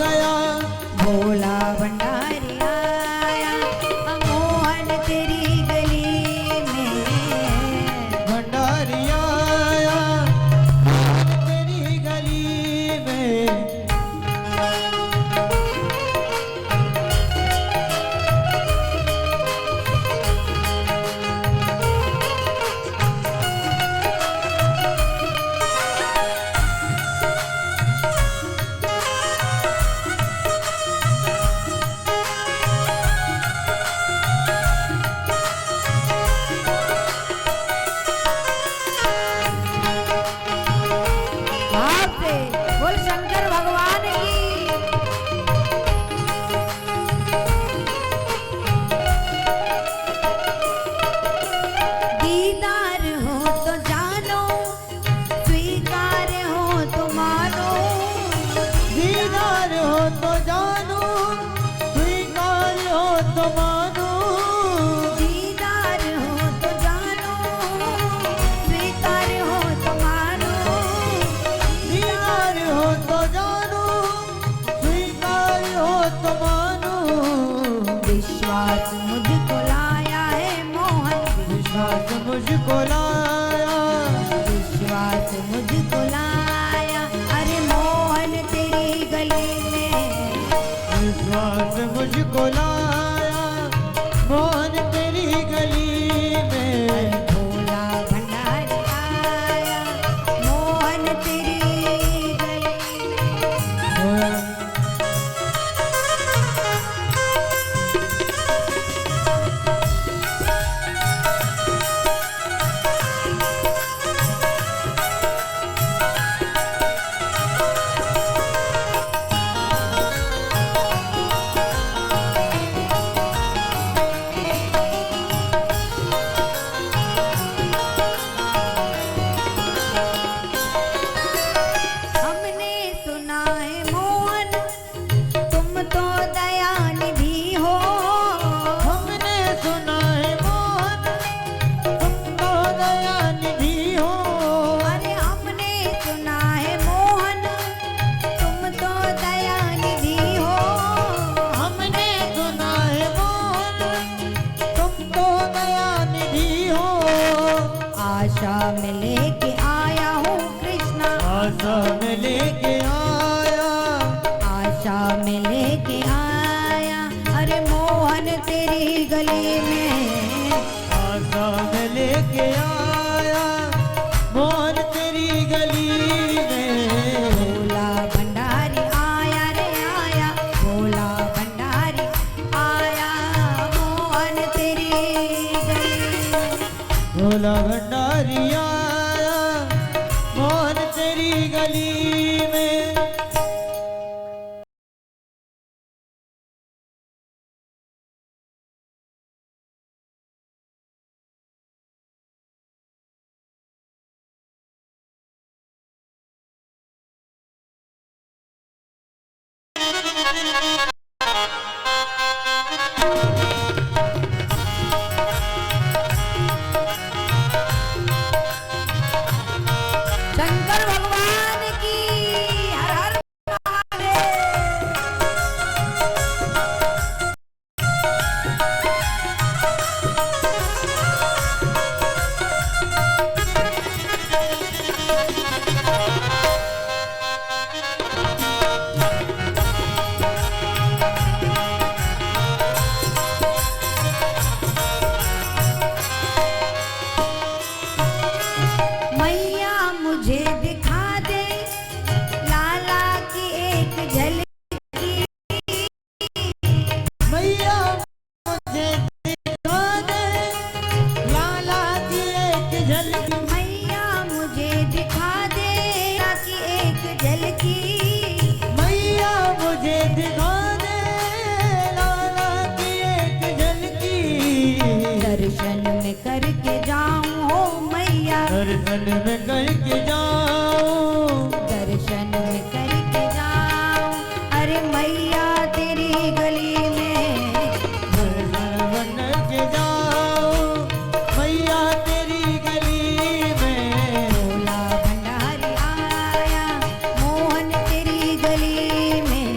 गया। भोला भंडारी आया मोहन तेरी गली में। भंडारी आया मोहन तेरी गली में। आपसे बोल शंकर भगवान की। दीदार हो तो जानो, स्वीकार हो तो मानो। दीदार हो तो जानो, स्वीकार हो तो मानो। दीदार हो तो जानो, स्वीकार हो तो मानो। दीदार हो तो जानो, स्वीकार हो तो मानो। विश्वास मुझको लाया है मोहन। विश्वास मुझको लाया, विश्वास मुझको लाया अरे मोहन तेरी गली में। विश्वास मुझको लाया मोहन तेरी गली में। भोला भंडारी आया मोहन तेरी गली में। हमने सुना है मोहन तुम तो दयानिधि हो। हमने सुना है मोहन तुम तो दयानिधि हो। अरे हमने सुना है मोहन तुम तो दयानिधि हो। हमने सुना है मोहन तुम तो दयानिधि हो। आशा में लेके आया हूँ कृष्णा। आशा में लेके आया, आशा में लेके आया अरे मोहन तेरी गली में। आशा में लेके आया मोहन तेरी गली में। भोला भंडारी आया रे आया, भोला भंडारी आया मोहन तेरी गली में। भोला भंडारी आया मोहन तेरी गली में। शंकर भगवान की हर हर महादेव। मैया मुझे दिखा दे लाला की एक झलकी। मैया मुझे दिखा दे लाला की एक झलकी। मैया मुझे दिखा दे लाला की एक झलकी। मैया मुझे दिखा दे लाला की एक झलकी। दर्शन में करके जाऊं हो मैया। दर्शन में करके जाऊं, दर्शन में करके जाऊं अरे मैया तेरी गली में। दर्शन में करके जाऊं मैया तेरी गली में। भोला भंडारी आया मोहन तेरी गली में।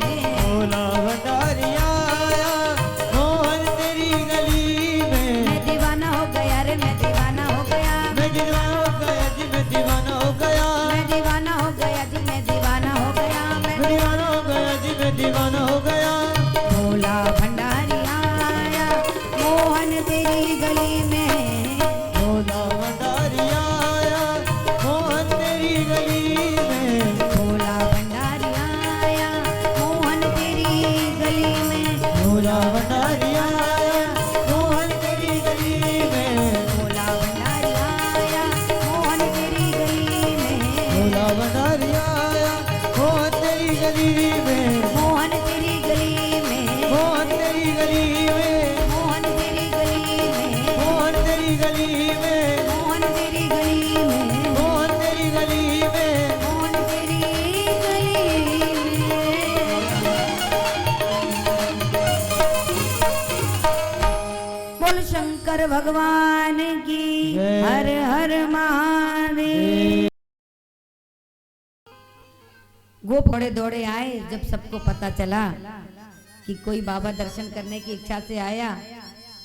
गली में, मोहन तेरी गली में, मोहन तेरी गली में, मोहन तेरी गली में, मोहन तेरी गली में, मोहन तेरी गली में, मोहन तेरी गली में, मोहन तेरी गली में। बोल शंकर भगवान की जय। हर हर महादेव। गोप दौड़े दौड़े आए। जब सबको पता चला कि कोई बाबा दर्शन करने की इच्छा से आया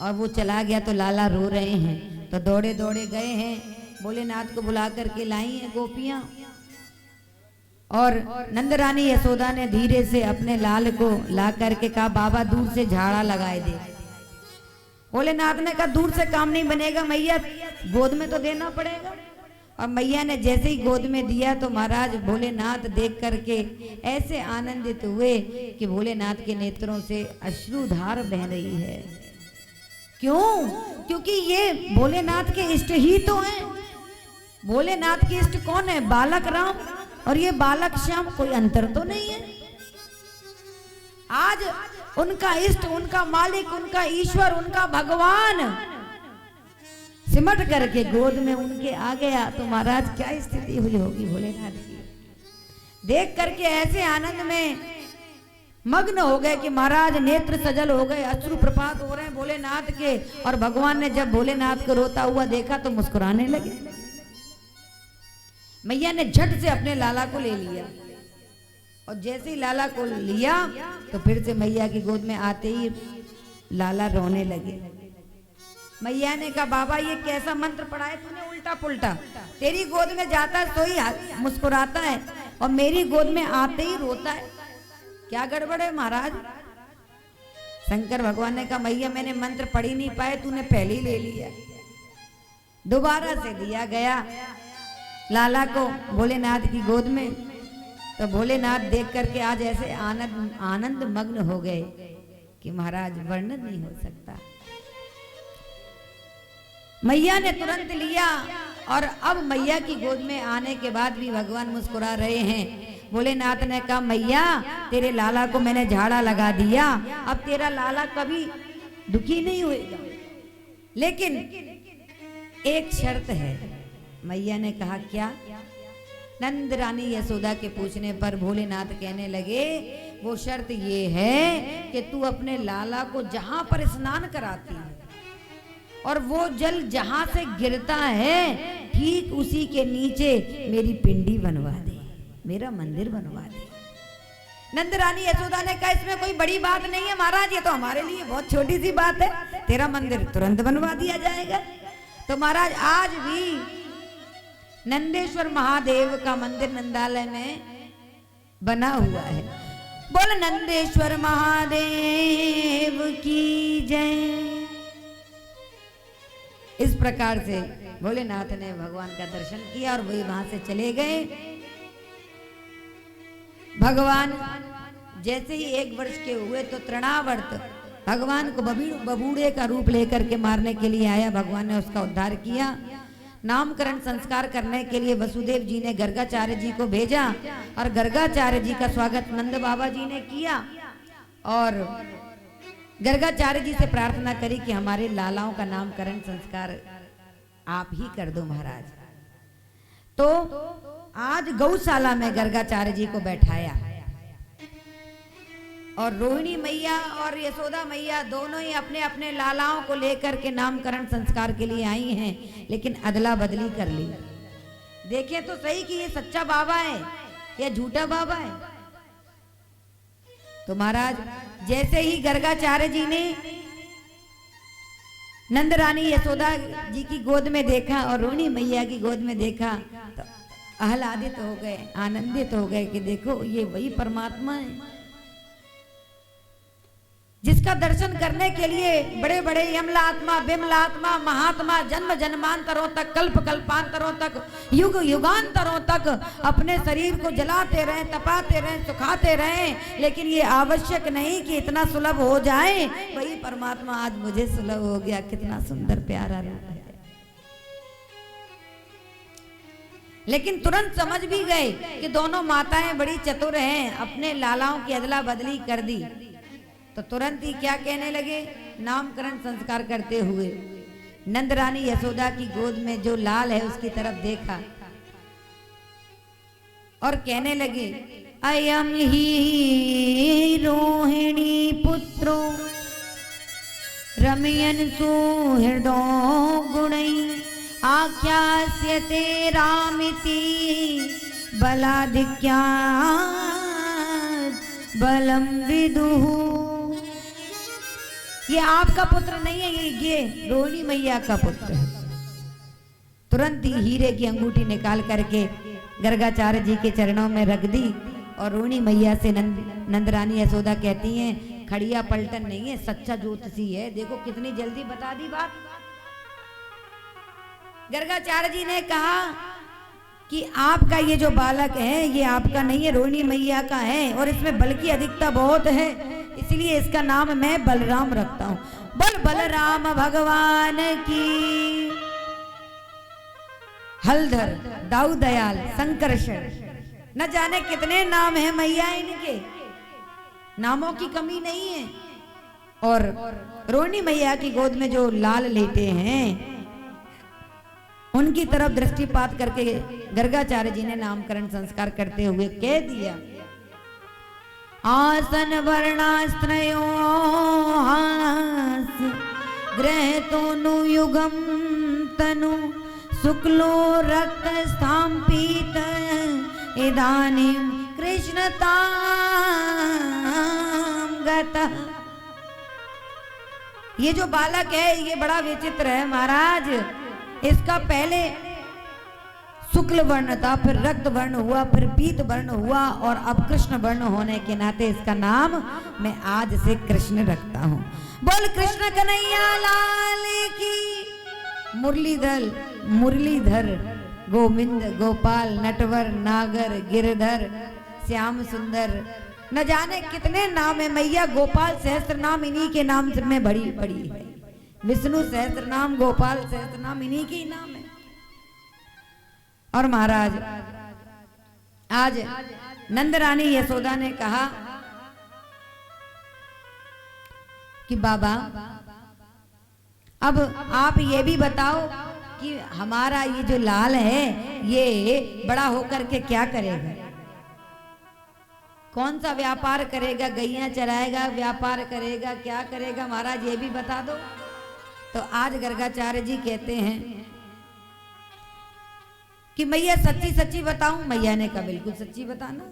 और वो चला गया तो लाला रो रहे हैं, तो दौड़े दौड़े गए हैं, भोलेनाथ को बुला करके लाई हैं गोपियां। और नंद रानी यशोदा ने धीरे से अपने लाल को ला करके कहा बाबा दूर से झाड़ा लगाए दे। भोलेनाथ ने कहा दूर से काम नहीं बनेगा मैया, गोद में तो देना पड़ेगा। और मैया ने जैसे ही गोद में दिया तो महाराज भोलेनाथ देख करके ऐसे आनंदित हुए कि भोलेनाथ के नेत्रों से अश्रुधार बह रही है। क्यों? क्योंकि ये भोलेनाथ के इष्ट ही तो हैं। भोलेनाथ के इष्ट कौन है? बालक राम और ये बालक श्याम, कोई अंतर तो नहीं है। आज उनका इष्ट, उनका मालिक, उनका ईश्वर, उनका भगवान सिमट करके गोद में उनके आ गया तो महाराज क्या स्थिति हुई होगी भोलेनाथ की। देख करके ऐसे आनंद में मग्न हो गए कि महाराज नेत्र सजल हो गए, अश्रु प्रपात हो रहे हैं भोलेनाथ के। और भगवान ने जब भोलेनाथ को रोता हुआ देखा तो मुस्कुराने लगे। मैया ने झट से अपने लाला को ले लिया और जैसे ही लाला को लिया तो फिर से मैया की गोद में आते ही लाला रोने लगे। मैया ने कहा बाबा ये कैसा मंत्र पढ़ा है तूने उल्टा पुल्टा, तेरी गोद में जाता है तो ही मुस्कुराता है और मेरी गोद में आते ही रोता है, क्या गड़बड़ है महाराज? शंकर भगवान ने कहा मैया मैंने मंत्र पढ़ ही नहीं पाए, तूने पहले ही ले लिया। दोबारा से दिया गया लाला को भोलेनाथ की गोद में, तो भोलेनाथ देख करके आज ऐसे आनंद मग्न हो गए कि महाराज वर्णन नहीं हो सकता। मैया ने तुरंत लिया और अब मैया की गोद में आने के बाद भी भगवान मुस्कुरा रहे हैं। भोलेनाथ ने कहा मैया तेरे लाला को मैंने झाड़ा लगा दिया, अब तेरा लाला कभी दुखी नहीं होएगा, लेकिन एक शर्त है। मैया ने कहा क्या? नंद रानी यशोदा के पूछने पर भोलेनाथ कहने लगे वो शर्त ये है कि तू अपने लाला को जहां पर स्नान कराती है और वो जल जहां से गिरता है ठीक उसी के नीचे मेरी पिंडी बनवा दे, मेरा मंदिर बनवा दे। नंद रानी यशोदा ने कहा इसमें कोई बड़ी बात नहीं है महाराज, ये तो हमारे लिए बहुत छोटी सी बात है, तेरा मंदिर तुरंत बनवा दिया जाएगा। तो महाराज आज भी नंदेश्वर महादेव का मंदिर नंदालय में बना हुआ है। बोल नंदेश्वर महादेव की जय। इस प्रकार से भोलेनाथ ने भगवान का दर्शन किया और वही वहां से चले गए। भगवान जैसे ही 1 वर्ष के हुए तो तृणावर्त भगवान को बबूढ़े का रूप लेकर के मारने के लिए आया। भगवान ने उसका उद्धार किया। नामकरण संस्कार करने के लिए वसुदेव जी ने गर्गाचार्य जी को भेजा और गर्गाचार्य जी का स्वागत नंद बाबा जी ने किया और गर्गाचार्य जी से प्रार्थना करी कि हमारे लालाओं का नामकरण संस्कार आप ही कर दो महाराज। तो आज गौशाला में गर्गाचार्य जी को बैठाया और रोहिणी मैया और यशोदा मैया दोनों ही अपने अपने लालाओं को लेकर के नामकरण संस्कार के लिए आई हैं, लेकिन अदला बदली कर ली। देखें तो सही कि ये सच्चा बाबा है या झूठा बाबा है। तो महाराज जैसे ही गर्गाचार्य जी ने नंद रानी यशोदा जी की गोद में देखा और रोहिणी मैया की गोद में देखा तो आह्लादित हो गए, आनंदित हो गए कि देखो ये वही परमात्मा है जिसका दर्शन करने के लिए बड़े बड़े यमलात्मा, विमलात्मा, महात्मा जन्म जन्मांतरों तक, कल्प कल्पांतरों तक, युग युगांतरों तक अपने शरीर को जलाते रहें, तपाते रहें, सुखाते रहें, लेकिन ये आवश्यक नहीं कि इतना सुलभ हो जाए। वही परमात्मा आज मुझे सुलभ हो गया। कितना सुंदर प्यारा रूप है। लेकिन तुरंत समझ भी गए कि दोनों माताएं बड़ी चतुर हैं, अपने लालाओं की अदला बदली कर दी। तो तुरंत ही क्या कहने लगे, नामकरण संस्कार करते हुए नंद रानी यशोदा की गोद में जो लाल है उसकी तरफ देखा और कहने लगे, अयम ही रोहिणी पुत्रो रमयन सुहृदो गुणै आख्यास्यते रामिति बलाधिक्या बलम विदुः। ये आपका पुत्र नहीं है, ये रोहिणी मैया का पुत्र है। तुरंत ही हीरे की अंगूठी निकाल करके गर्गाचार्य जी के चरणों में रख दी और रोहिणी मैया से नंदरानी यशोदा कहती हैं, खड़िया पलटन नहीं है, सच्चा ज्योतिषी है, देखो कितनी जल्दी बता दी बात। गर्गाचार्य जी ने कहा कि आपका ये जो बालक है ये आपका नहीं है, रोहिणी मैया का है और इसमें बल की अधिकता बहुत है, इसलिए इसका नाम मैं बलराम रखता हूं। बोल बलराम भगवान की। हलधर, दाऊ दयाल, संकर्षण, न जाने कितने नाम है मैया इनके, नामों की कमी नहीं है। और रोहिणी मैया की गोद में जो लाल लेटे हैं उनकी तरफ दृष्टिपात करके गर्गाचार्य जी ने नामकरण संस्कार करते हुए कह दिया, आसन वर्णास्त्रयो हास ग्रह तोनु युगम तनु शुक्लो रक्त स्थापित इदानीं कृष्णतां गतः। ये जो बालक है ये बड़ा विचित्र है महाराज, इसका पहले शुक्ल वर्ण था, फिर रक्त वर्ण हुआ, फिर पीत वर्ण हुआ और अब कृष्ण वर्ण होने के नाते इसका नाम मैं आज से कृष्ण रखता हूं। बोल कृष्ण कन्हैया लाल की। मुरलीधर, मुरलीधर, गोविंद, गोपाल, नटवर, नागर, गिरधर, श्याम सुंदर, न जाने कितने नाम है। मैया गोपाल सहस्त्र नाम इन्हीं के नाम से में बड़ी बड़ी है। विष्णु सहस्त्र नाम, गोपाल सहस्त्र नाम इन्हीं के ही नाम है। और महाराज आज नंद रानी यशोदा ने कहा कि बाबा अब आप ये भी बताओ कि हमारा ये जो लाल है ये बड़ा होकर के क्या करेगा, कौन सा व्यापार करेगा, गैया चराएगा, व्यापार करेगा, क्या करेगा महाराज ये भी बता दो। तो आज गर्गाचार्य जी कहते हैं कि मैया सच्ची सच्ची बताऊं। मैया ने कहा बिल्कुल सच्ची बताना।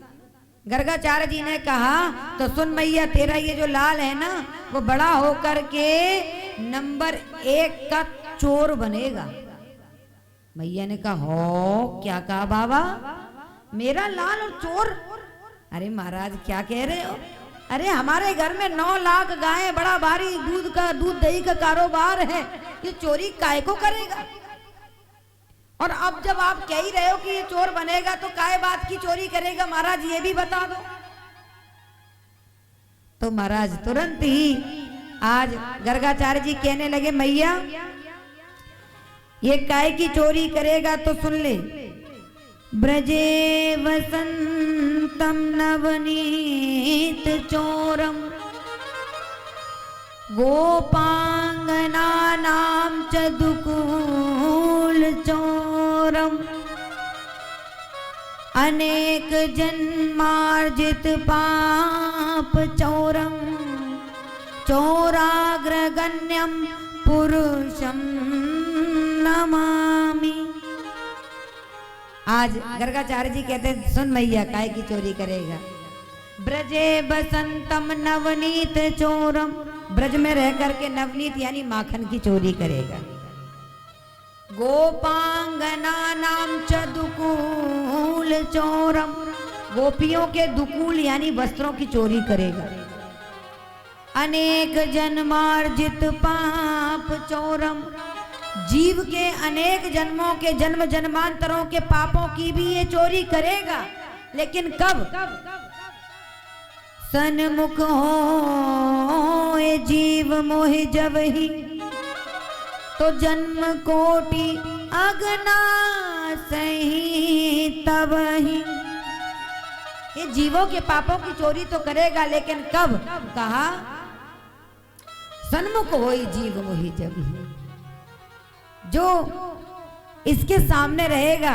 गर्गाचार्य जी ने कहा तो सुन मैया, तेरा ये जो लाल है ना वो बड़ा होकर के नंबर 1 का चोर बनेगा। मैया ने कहा हो, क्या कहा बाबा, मेरा लाल और चोर? अरे महाराज क्या कह रहे हो, अरे हमारे घर में 9 लाख गायें, बड़ा भारी दूध दही का कारोबार है, ये चोरी काय को करेगा? और अब जब आप कह ही रहे हो कि ये चोर बनेगा तो काय बात की चोरी करेगा महाराज ये भी बता दो। तो महाराज तुरंत ही आज गर्गाचार्य जी कहने लगे, मैया ये काय की चोरी करेगा तो सुन ले। ब्रजे वसंतम नवनीत चोरम गोपांगना नाम च दुकूल चोरम अनेक जन्मार्जित पाप चोरम चोराग्रगण्यम पुरुषम नमामि। आज गर्गाचार्य जी कहते हैं सुन मैया काय की चोरी करेगा। ब्रजे बसंतम नवनीत चोरम, ब्रज में रह करके नवनीत यानी माखन की चोरी करेगा। गोपांगना नाम च दुकूल चोरम, गोपियों के दुकूल यानी वस्त्रों की चोरी करेगा। अनेक जन्मार्जित पाप चोरम, जीव के अनेक जन्मों के जन्म जन्मांतरों के पापों की भी ये चोरी करेगा। लेकिन कब? सन्मुख हो जीव मोह जब ही, तो जन्म कोटि अगना सही तब ही। ये जीवों के पापों की चोरी तो करेगा, लेकिन कब? कहा सन्मुख होई जीव मोहि जब ही। जो इसके सामने रहेगा,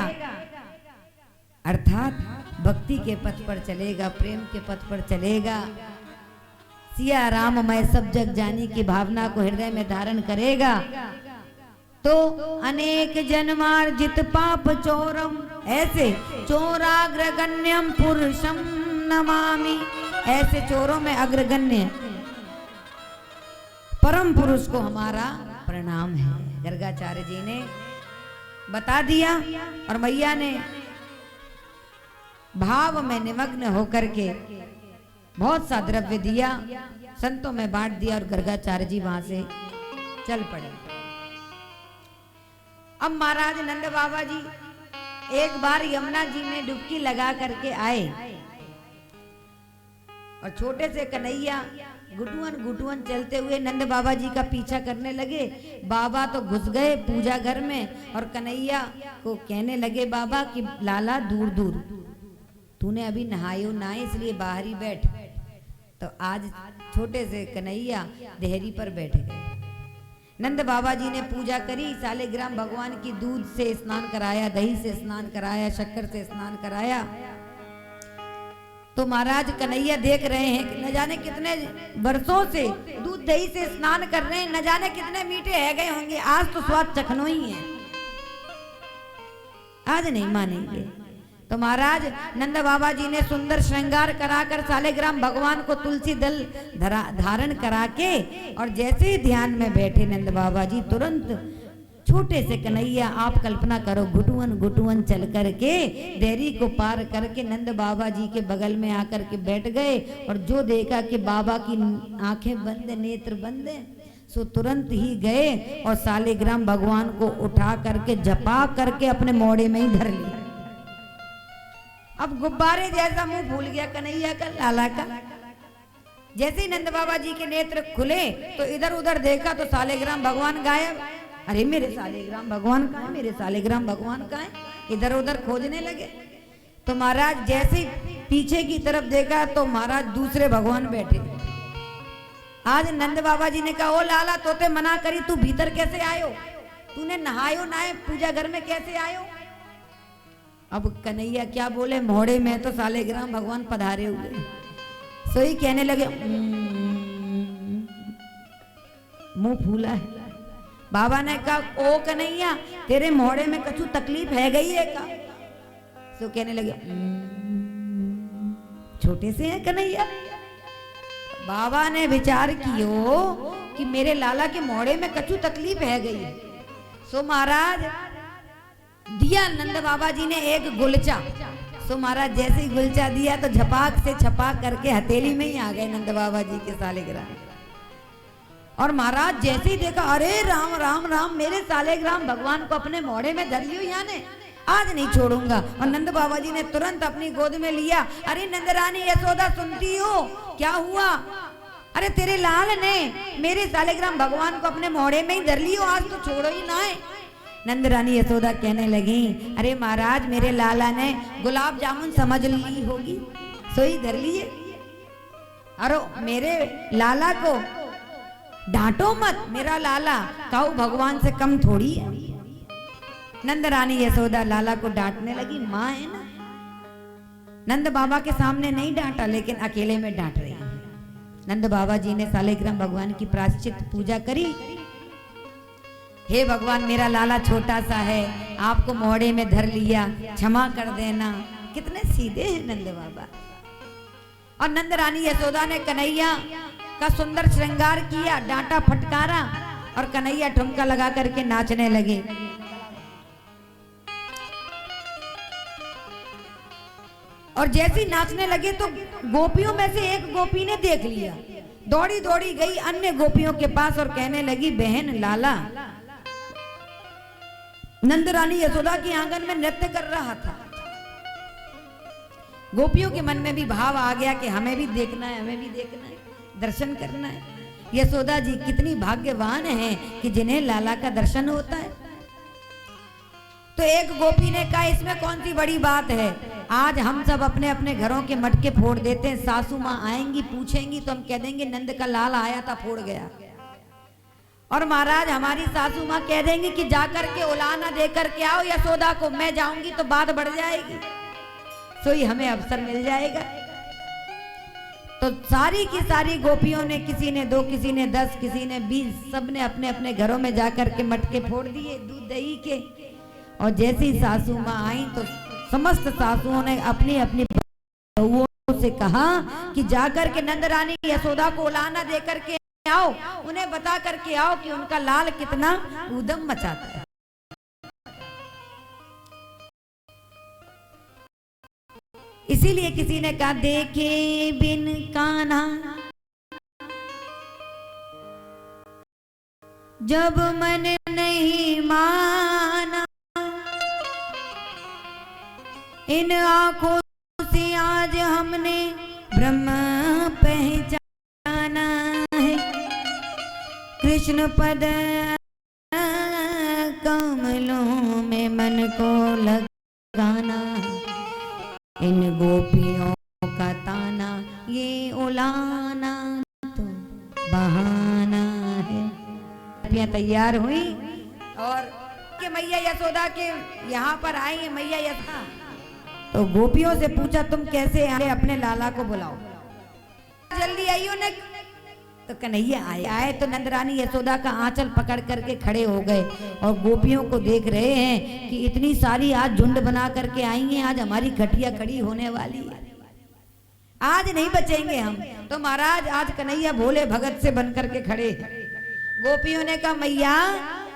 अर्थात भक्ति के पथ पर चलेगा, प्रेम के पथ पर चलेगा, सिया राम मैं सब जग जानी की भावना को हृदय में धारण करेगा, तो अनेक जन्मार्जित पाप चोरम, ऐसे चोराग्रगण्यम पुरुषम नमामि, ऐसे चोरों में अग्रगण्य परम पुरुष को हमारा प्रणाम है। गर्गाचार्य जी ने बता दिया और मैया ने भाव में निमग्न होकर के बहुत सा द्रव्य दिया, संतों में बांट दिया और गर्गाचार्य जी वहां से चल पड़े। अब महाराज नंद बाबा जी एक बार यमुना जी में डुबकी लगा करके आए और छोटे से कन्हैया गुटुअन गुटुअन चलते हुए नंद बाबा जी का पीछा करने लगे। बाबा तो घुस गए पूजा घर में और कन्हैया को कहने लगे बाबा कि लाला दूर दूर, तूने अभी नहायो ना इसलिए बाहर ही बैठ। तो आज छोटे से कन्हैया देहरी पर बैठ गए। नंद बाबा जी ने पूजा करी, सालिग्राम भगवान की दूध से स्नान कराया, दही से स्नान कराया, शक्कर से स्नान कराया। तो महाराज कन्हैया देख रहे हैं कि न जाने कितने वर्षों से दूध दही से स्नान कर रहे हैं, न जाने कितने मीठे है गए होंगे, आज तो स्वाद चखनो ही है, आज नहीं मानेंगे। तो महाराज नंद बाबा जी ने सुंदर श्रृंगार कराकर सालिग्राम भगवान को तुलसी दल धारण करा के और जैसे ही ध्यान में बैठे नंद बाबा जी, तुरंत छोटे से कन्हैया, आप कल्पना करो, घुटुअन घुटुअन चल करके देरी को पार करके नंद बाबा जी के बगल में आकर के बैठ गए और जो देखा कि बाबा की आंखें बंद, नेत्र बंद, सो तुरंत ही गए और सालिग्राम भगवान को उठा करके झपा करके अपने मोड़े में ही धर लिया। अब गुब्बारे जैसा मुंह भूल गया कन्हैया का, लाला का। जैसे ही नंद बाबा जी के नेत्र खुले तो इधर उधर देखा तो सालिग्राम भगवान गायब। अरे मेरे सालिग्राम भगवान कहाँ है, मेरे सालिग्राम भगवान कहाँ है, इधर उधर खोजने लगे। तो महाराज जैसे ही पीछे की तरफ देखा तो महाराज दूसरे भगवान बैठे। आज नंद बाबा जी ने कहा, ओ लाला तोते मना करी, तू भीतर कैसे आयो, तूने नहायो ना पूजा घर में कैसे आयो। अब कन्हैया क्या बोले, मोड़े में तो सालिग्राम भगवान पधारे हुए। सोई कहने लगे, मुंह फूला है। बाबा ने कहा, ओ कन्हैया तेरे मोड़े में कछु तकलीफ है गई है का। सो कहने लगे, छोटे से हैं कन्हैया। बाबा ने विचार कियो कि मेरे लाला के मोड़े में कछु तकलीफ है गई है। सो महाराज दिया नंद बाबा जी ने एक गुलचा। सो महाराज जैसे ही गुलचा दिया तो झपाक से छपाक करके हथेली में ही आ गए नंद बाबा जी के सालिग्राम। और महाराज जैसे ही देखा, अरे राम राम राम, मेरे सालिग्राम भगवान को अपने मोड़े में धर लियो यहाँ ने, आज नहीं छोड़ूंगा। और नंद बाबा जी ने तुरंत अपनी गोद में लिया। अरे नंद रानी यशोदा सुनती हो, क्या हुआ? अरे तेरे लाल ने मेरे सालिग्राम भगवान को अपने मोड़े में ही धर लियो, आज तो छोड़ो ही ना है। नंद रानी यशोदा कहने लगी, अरे महाराज मेरे लाला ने गुलाब जामुन समझ ली होगी, सोई धर लिए। अरे मेरे लाला को डांटो मत, मेरा लाला काऊ भगवान से कम थोड़ी है। नंद रानी यशोदा लाला को डांटने लगी, माँ है ना। नंद बाबा के सामने नहीं डांटा, लेकिन अकेले में डांट रही है। नंद बाबा जी ने सालिग्राम भगवान की प्रायश्चित पूजा करी। हे भगवान मेरा लाला छोटा सा है, आपको मोड़े में धर लिया, क्षमा कर देना। कितने सीधे हैं नंद बाबा। और नंद रानी यशोदा ने कन्हैया का सुंदर श्रृंगार किया, डांटा फटकारा और कन्हैया ठुमका लगा करके नाचने लगे। और जैसे ही नाचने लगे तो गोपियों में से एक गोपी ने देख लिया, दौड़ी दौड़ी गई अन्य गोपियों के पास और कहने लगी, बहन लाला नंद रानी यशोदा के आंगन में नृत्य कर रहा था। गोपियों के मन में भी भाव आ गया कि हमें भी देखना है, हमें भी देखना है, दर्शन करना है। यशोदा जी कितनी भाग्यवान हैं कि जिन्हें लाला का दर्शन होता है। तो एक गोपी ने कहा इसमें कौन सी बड़ी बात है, आज हम सब अपने अपने घरों के मटके फोड़ देते हैं, सासू माँ आएंगी पूछेंगी तो हम कह देंगे नंद का लाल आया था फोड़ गया, और महाराज हमारी सासू माँ कह देंगी कि जाकर के उलाना दे करके आओ यशोदा को, मैं जाऊंगी तो बात बढ़ जाएगी, तो ही हमें अवसर मिल जाएगा। तो सारी की सारी गोपियों ने, किसी ने 2, किसी ने 10, किसी ने 20, सब ने अपने अपने घरों में जाकर के मटके फोड़ दिए दूध दही के। और जैसी सासू माँ आई तो समस्त सासुओं ने अपनी अपनी बहुओं से कहा कि जाकर के नंद रानी यशोदा को उलाना दे करके आओ, उन्हें बता करके आओ कि उनका लाल कितना ऊधम मचाता है। इसीलिए किसी ने कहा देखे बिन कान्हा जब मन नहीं माना, इन आंखों से आज हमने ब्रह्म पहचाना है, कृष्ण पद कमलों में मन को लगाना, इन गोपियों का ताना ये उलाना तो बहाना है। गोपियां तैयार हुई और कि मैया यशोदा के यहाँ पर आई है मैया यशोदा, तो गोपियों से पूछा तुम कैसे आए, अपने लाला को बुलाओ, जल्दी आइयो ने। तो कन्हैया आए तो नंदरानी यशोदा का आंचल पकड़ करके खड़े हो गए और गोपियों को देख रहे हैं कि इतनी सारी आज झुंड बना करके आई हैं, आज हमारी खटिया खड़ी होने वाली है, आज नहीं बचेंगे हम। तो महाराज आज कन्हैया भोले भगत से बन करके खड़े। गोपियों ने कहा मैया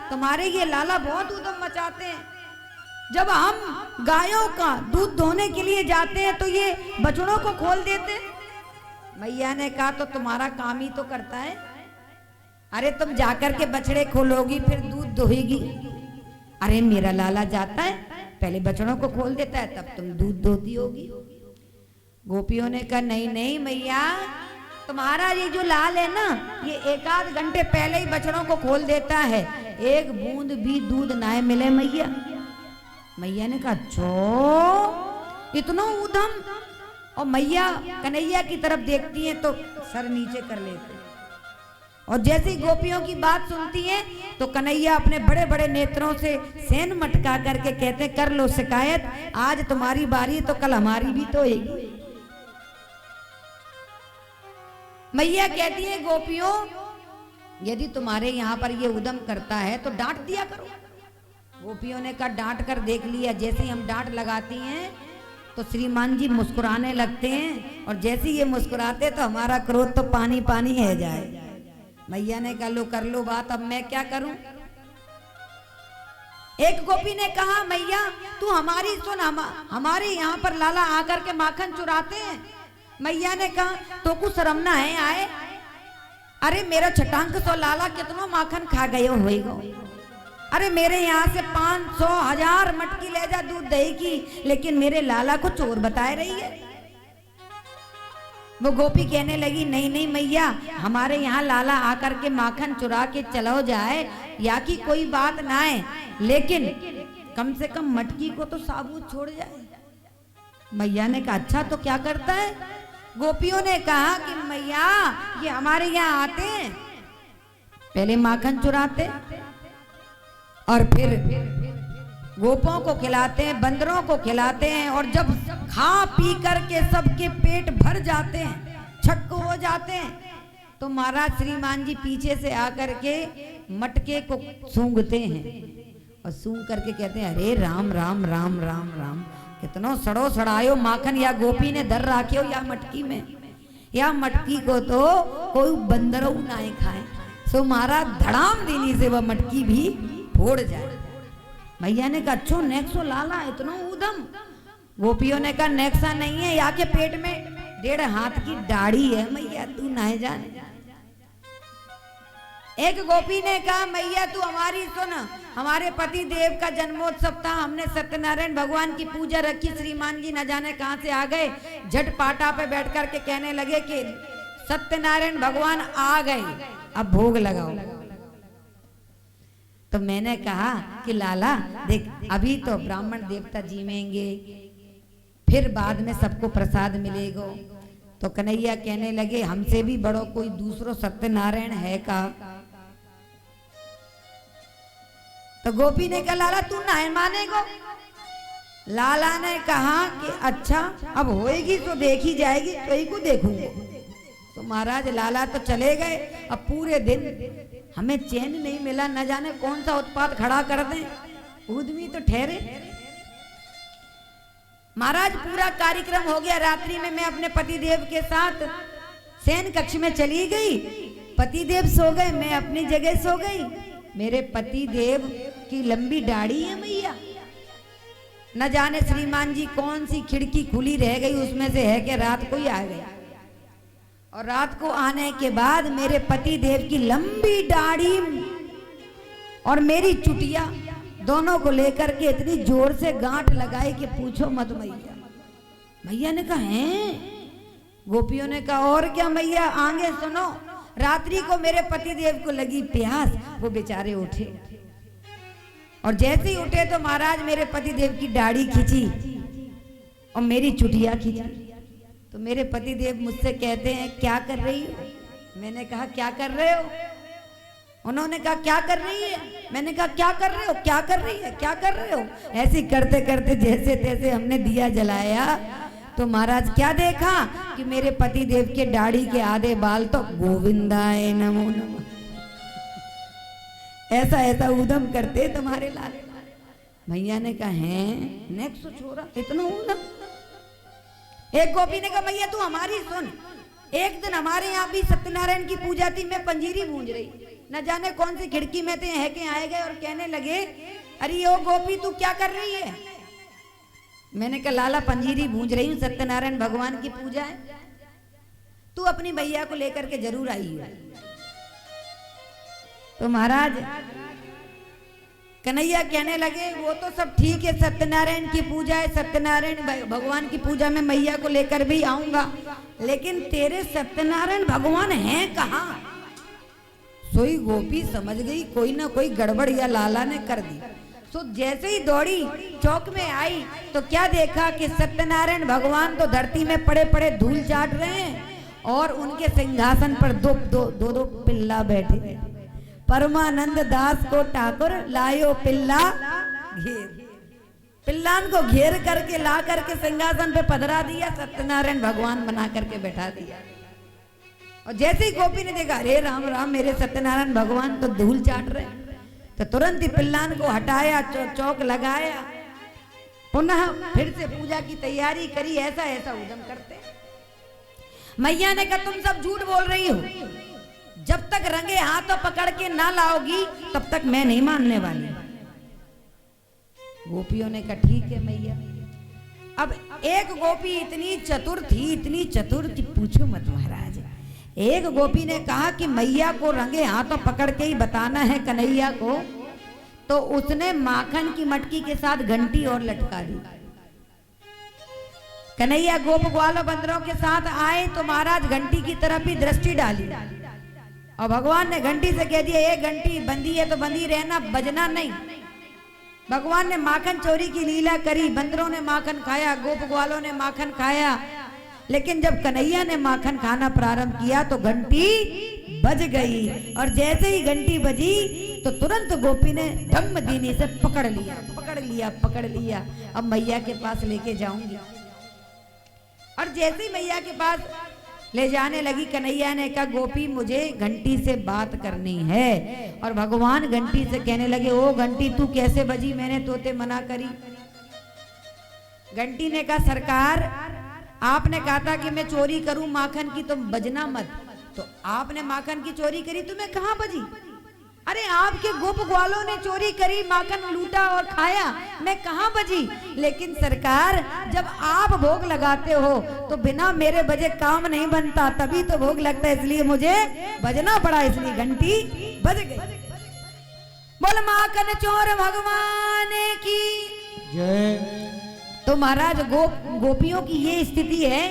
तुम्हारे ये लाला बहुत उद्यम मचाते हैं, जब हम गायों का दूध धोने के लिए जाते हैं तो ये बछड़ों को खोल देते हैं। मैया ने कहा तो तुम्हारा काम ही तो करता है, अरे तुम जाकर के बछड़े खोलोगी फिर दूध दोहेगी, अरे मेरा लाला जाता है पहले बछड़ों को खोल देता है तब तुम दूध दोती होगी। गोपियों ने कहा नहीं नहीं मैया, तुम्हारा ये जो लाल है ना ये 1 आध घंटे पहले ही बछड़ों को खोल देता है, एक बूंद भी दूध ना मिले मैया। मैया ने कहा चो इतना उधम, और मैया कन्हैया की तरफ देखती हैं तो सर नीचे कर लेते हैं, और जैसे ही गोपियों की बात सुनती हैं तो कन्हैया अपने बड़े बड़े नेत्रों से सेन मटका करके कहते कर लो शिकायत, आज तुम्हारी बारी तो कल हमारी भी तो होगी। मैया कहती है गोपियों यदि तुम्हारे यहाँ पर ये उद्यम करता है तो डांट दिया करो। गोपियों ने कहा डांट कर देख लिया, जैसे ही हम डांट लगाती हैं तो श्रीमान जी मुस्कुराने लगते हैं, और जैसे ये मुस्कुराते तो हमारा क्रोध तो पानी पानी है जाए। मैया ने कहा लो कर लो बात, अब मैं क्या करूं। एक गोपी ने कहा मैया तू हमारी सुन, हमारे यहाँ पर लाला आकर के माखन चुराते हैं। मैया ने कहा तो कुछ शर्म ना है आए, अरे मेरा छटांक सो लाला कितनो माखन खा गए होएगो, अरे मेरे यहाँ से 500 1000 मटकी ले जा दूध दही की, लेकिन मेरे लाला को चोर बताए रही है। वो गोपी कहने लगी नहीं नहीं मैया, हमारे यहाँ लाला आकर के माखन चुरा के चलो जाए या कि कोई बात ना है, लेकिन कम से कम मटकी को तो साबुत छोड़ जाए। मैया ने कहा अच्छा तो क्या करता है। गोपियों ने कहा कि मैया ये हमारे यहाँ आते हैं, पहले माखन चुराते और फिर गोपों को खिलाते हैं, बंदरों को खिलाते हैं, और जब खा पी करके सबके पेट भर जाते हैं, छक्को हो जाते हैं, तो महाराज श्रीमान जी पीछे से आकर के मटके को सूंघते हैं और सूंघ करके कहते हैं अरे राम राम राम राम राम, कितनो सड़ो सड़ायो माखन या गोपी ने धर राखे हो या मटकी में, या मटकी को तो कोई बंदरों ना खाए। सो महाराज धड़ाम देने से वह मटकी भी फोड़ जाए। मैया ने कहा अच्छो नेक्सो लाला इतना उदम। गोपियों ने कहा नेक्सा नहीं है, या के पेट में 1.5 हाथ की दाढ़ी है मैया, तू ना जाने। एक गोपी ने कहा मैया तू हमारी सुन, हमारे पति देव का जन्मोत्सव था, हमने सत्यनारायण भगवान की पूजा रखी, श्रीमान जी न जाने कहां से आ गए, झट पाटा पे बैठ कर के कहने लगे कि सत्यनारायण भगवान आ गए, अब भोग लगाओ। तो मैंने कहा कि लाला देख, अभी तो ब्राह्मण देवता जीवेंगे, फिर बाद में सबको प्रसाद मिलेगा। तो कन्हैया कहने लगे हमसे भी बड़ो कोई दूसरो सत्यनारायण है का? तो गोपी ने कहा लाला तू ना मानेगो। लाला ने कहा कि अच्छा अब होएगी तो देखी जाएगी, तो ही को देखूंगा। तो महाराज लाला तो चले गए। अब पूरे दिन हमें चैन नहीं मिला, न जाने कौन सा उत्पात खड़ा कर दें, उद्यमी तो ठहरे। महाराज पूरा कार्यक्रम हो गया। रात्रि में मैं अपने पतिदेव के साथ शयन कक्ष में चली गई। पतिदेव सो गए, मैं अपनी जगह सो गई। मेरे पतिदेव की लंबी दाढ़ी है मैया, न जाने श्रीमान जी कौन सी खिड़की खुली रह गई उसमें से है कि रात को ही आ गया। और रात को आने के बाद मेरे पतिदेव की लंबी दाढ़ी और मेरी चुटिया दोनों को लेकर के इतनी जोर से गांठ लगाई कि पूछो मत मैया। मैया ने कहा हैं? गोपियों ने कहा और क्या मैया, आगे सुनो। रात्रि को मेरे पतिदेव को लगी प्यास, वो बेचारे उठे और जैसे ही उठे तो महाराज मेरे पतिदेव की दाढ़ी खींची और मेरी चुटिया खींची। तो मेरे पतिदेव मुझसे कहते हैं क्या कर रही हो? मैंने कहा क्या कर रहे हो? उन्होंने कहा क्या कर रही है? मैंने कहा क्या कर रहे हो, क्या कर रही है, क्या कर रहे हो? ऐसे करते करते जैसे तैसे हमने दिया जलाया तो महाराज क्या देखा कि मेरे पतिदेव के दाढ़ी के आधे बाल तो गोविंदाय नमो नमः ऐसा ऐसा उदम करते तुम्हारे लाल। भैया ने कहा है नेक्स्ट छोरा इतना उदम। एक गोपी ने कहा मैया तू हमारी सुन, एक दिन हमारे यहाँ भी सत्यनारायण की पूजा थी, मैं पंजीरी गूंज रही, न जाने कौन सी खिड़की में थे है के आए गए और कहने लगे अरे ओ गोपी तू क्या कर रही है? मैंने कहा लाला पंजीरी गूंज रही हूँ, सत्यनारायण भगवान की पूजा है, तू अपनी भैया को लेकर के जरूर आई हो। तो महाराज कन्हैया कहने लगे वो तो सब ठीक है, सत्यनारायण की पूजा है, सत्यनारायण भगवान की पूजा में मैया को लेकर भी आऊंगा, लेकिन तेरे सत्यनारायण भगवान हैं कहाँ? सोई गोपी समझ गई कोई ना कोई गड़बड़ या लाला ने कर दी। सो जैसे ही दौड़ी चौक में आई तो क्या देखा कि सत्यनारायण भगवान तो धरती में पड़े पड़े धूल चाट रहे हैं और उनके सिंहासन पर दो पिल्ला बैठे हैं। परमानंद दास को ठाकुर लायो पिल्ला घेर, पिल्लान को घेर करके ला करके सिंहासन पे पधरा दिया, सत्यनारायण भगवान बना करके बैठा दिया। और जैसे ही गोपी ने देखा अरे राम राम मेरे सत्यनारायण भगवान तो धूल चाट रहे, तो तुरंत ही पिल्लान को हटाया, चौक लगाया, पुनः फिर से पूजा की तैयारी करी। ऐसा ऐसा उद्यम करते। मैया ने कहा तुम सब झूठ बोल रही हो, जब तक रंगे हाथों पकड़ के ना लाओगी तब तक मैं नहीं मानने वाली। गोपियों ने कहा ठीक है मैया। अब एक गोपी इतनी चतुर थी पूछो मत महाराज। एक गोपी ने कहा कि मैया को रंगे हाथों पकड़ के ही बताना है कन्हैया को, तो उसने माखन की मटकी के साथ घंटी और लटका दी। कन्हैया गोप ग्वालों बंदरों के साथ आए तो महाराज घंटी की तरफ ही दृष्टि डाली और भगवान ने घंटी से कह दिया एक घंटी बंदी है तो बंदी रहना, बजना नहीं। भगवान ने माखन चोरी की लीला करी, बंदरों ने माखन खाया, गोप ग्वालों ने माखन खाया, लेकिन जब कन्हैया ने माखन खाना प्रारंभ किया तो घंटी बज गई। और जैसे ही घंटी बजी तो तुरंत गोपी ने धम्म दीनी से पकड़ लिया। अब मैया के पास लेके जाऊंगी। और जैसे ही मैया के पास ले जाने लगी कन्हैया ने कहा गोपी मुझे घंटी से बात करनी है। और भगवान घंटी से कहने लगे ओ घंटी तू कैसे बजी, मैंने तोते मना करी। घंटी ने कहा सरकार आपने कहा था कि मैं चोरी करूं माखन की, तुम बजना मत, तो आपने माखन की चोरी करी, तुम्हें कहां बजी? अरे आपके गोप ग्वालों ने चोरी करी, माखन लूटा और खाया, मैं कहां बजी? लेकिन सरकार जब आप भोग लगाते हो तो बिना मेरे बजे काम नहीं बनता, तभी तो भोग लगता है, इसलिए मुझे बजना पड़ा, इसलिए घंटी बज गई। बोल माखन चोर भगवान की जय। तो महाराज गोपियों की ये स्थिति है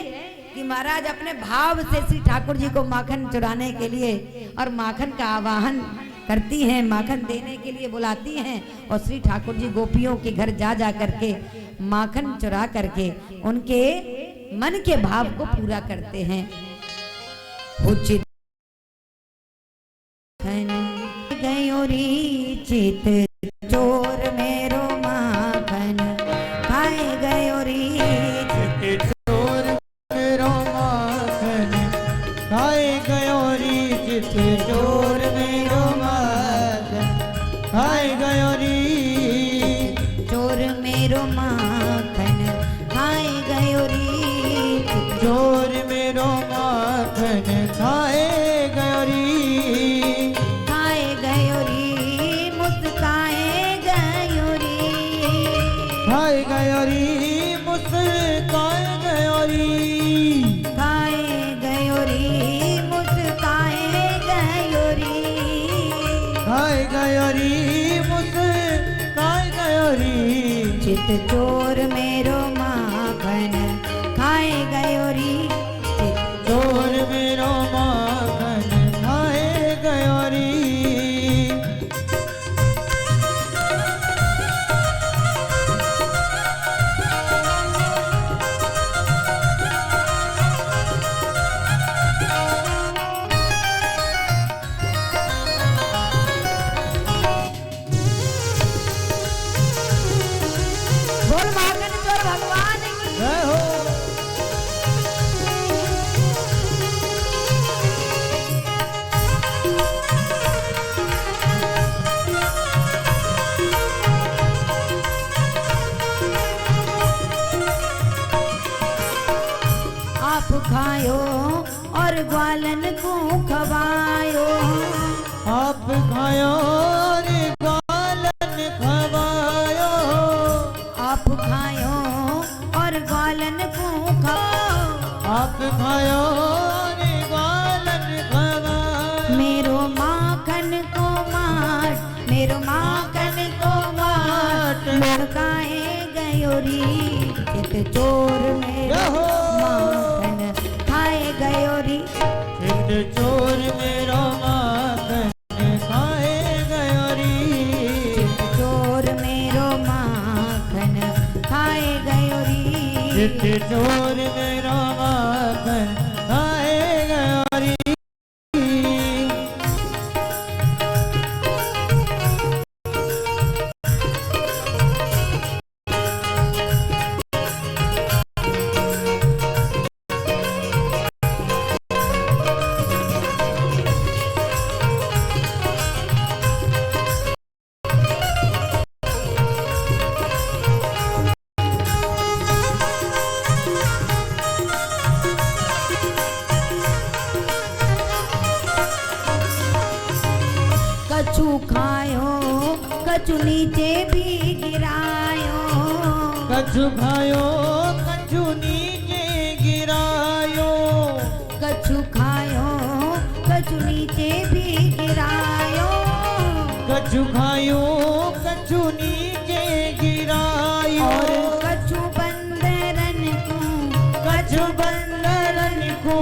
कि महाराज अपने भाव से श्री ठाकुर जी को माखन चुराने के लिए और माखन का आवाहन करती हैं, माखन देने के लिए बुलाती हैं और श्री ठाकुर जी गोपियों के घर जा जा करके माखन चुरा करके उनके मन के भाव को पूरा करते हैं। उचित गयोरी चित चोर मेरो माखन खाए गयोरी चोर मेरो माखन खाए गयोरी चित चोर मेरो माखन खाए गयोरी चोर मेरो माखन खाए गयोरी चोर मेरो माखन खाए गयोरी खाए गयोरी मुस्काए गयोरी खाए गयोरी मुस्काए गयोरी खाए गयोरी मुस्काए गयोरी खाए गयोरी मुस्काए गयोरी चित चोर मेरो माखन खाए गयोरी चित चोर मेरो माखन खाए गयोरी बोल माखन चोर भगवान की जय हो। आप खायो और ग्वालन को खवायो आप खायो रे गालन खवायो आप खायो और ग्वालन को खाओ आप खायो रे गालन खवायो मेरो माखन को माट मेरो माखन को माट मुस्काए गयोरी चित चोर मेरो माखन खाए गयोरी चित चोर मेरो माखन खाए गयोरी चित चोर मेरो माखन खाए गयोरी चित चोर मेरो माखन खाए गयोरी कछु खायो कछु नीचे भी गिरायो कछु खायो कछु नीचे गिरायो कछु खायो कछु नीचे भी गिरायो कछु खायो कछु नीचे गिरायो और कछु बंदरन को कछु बंदरन को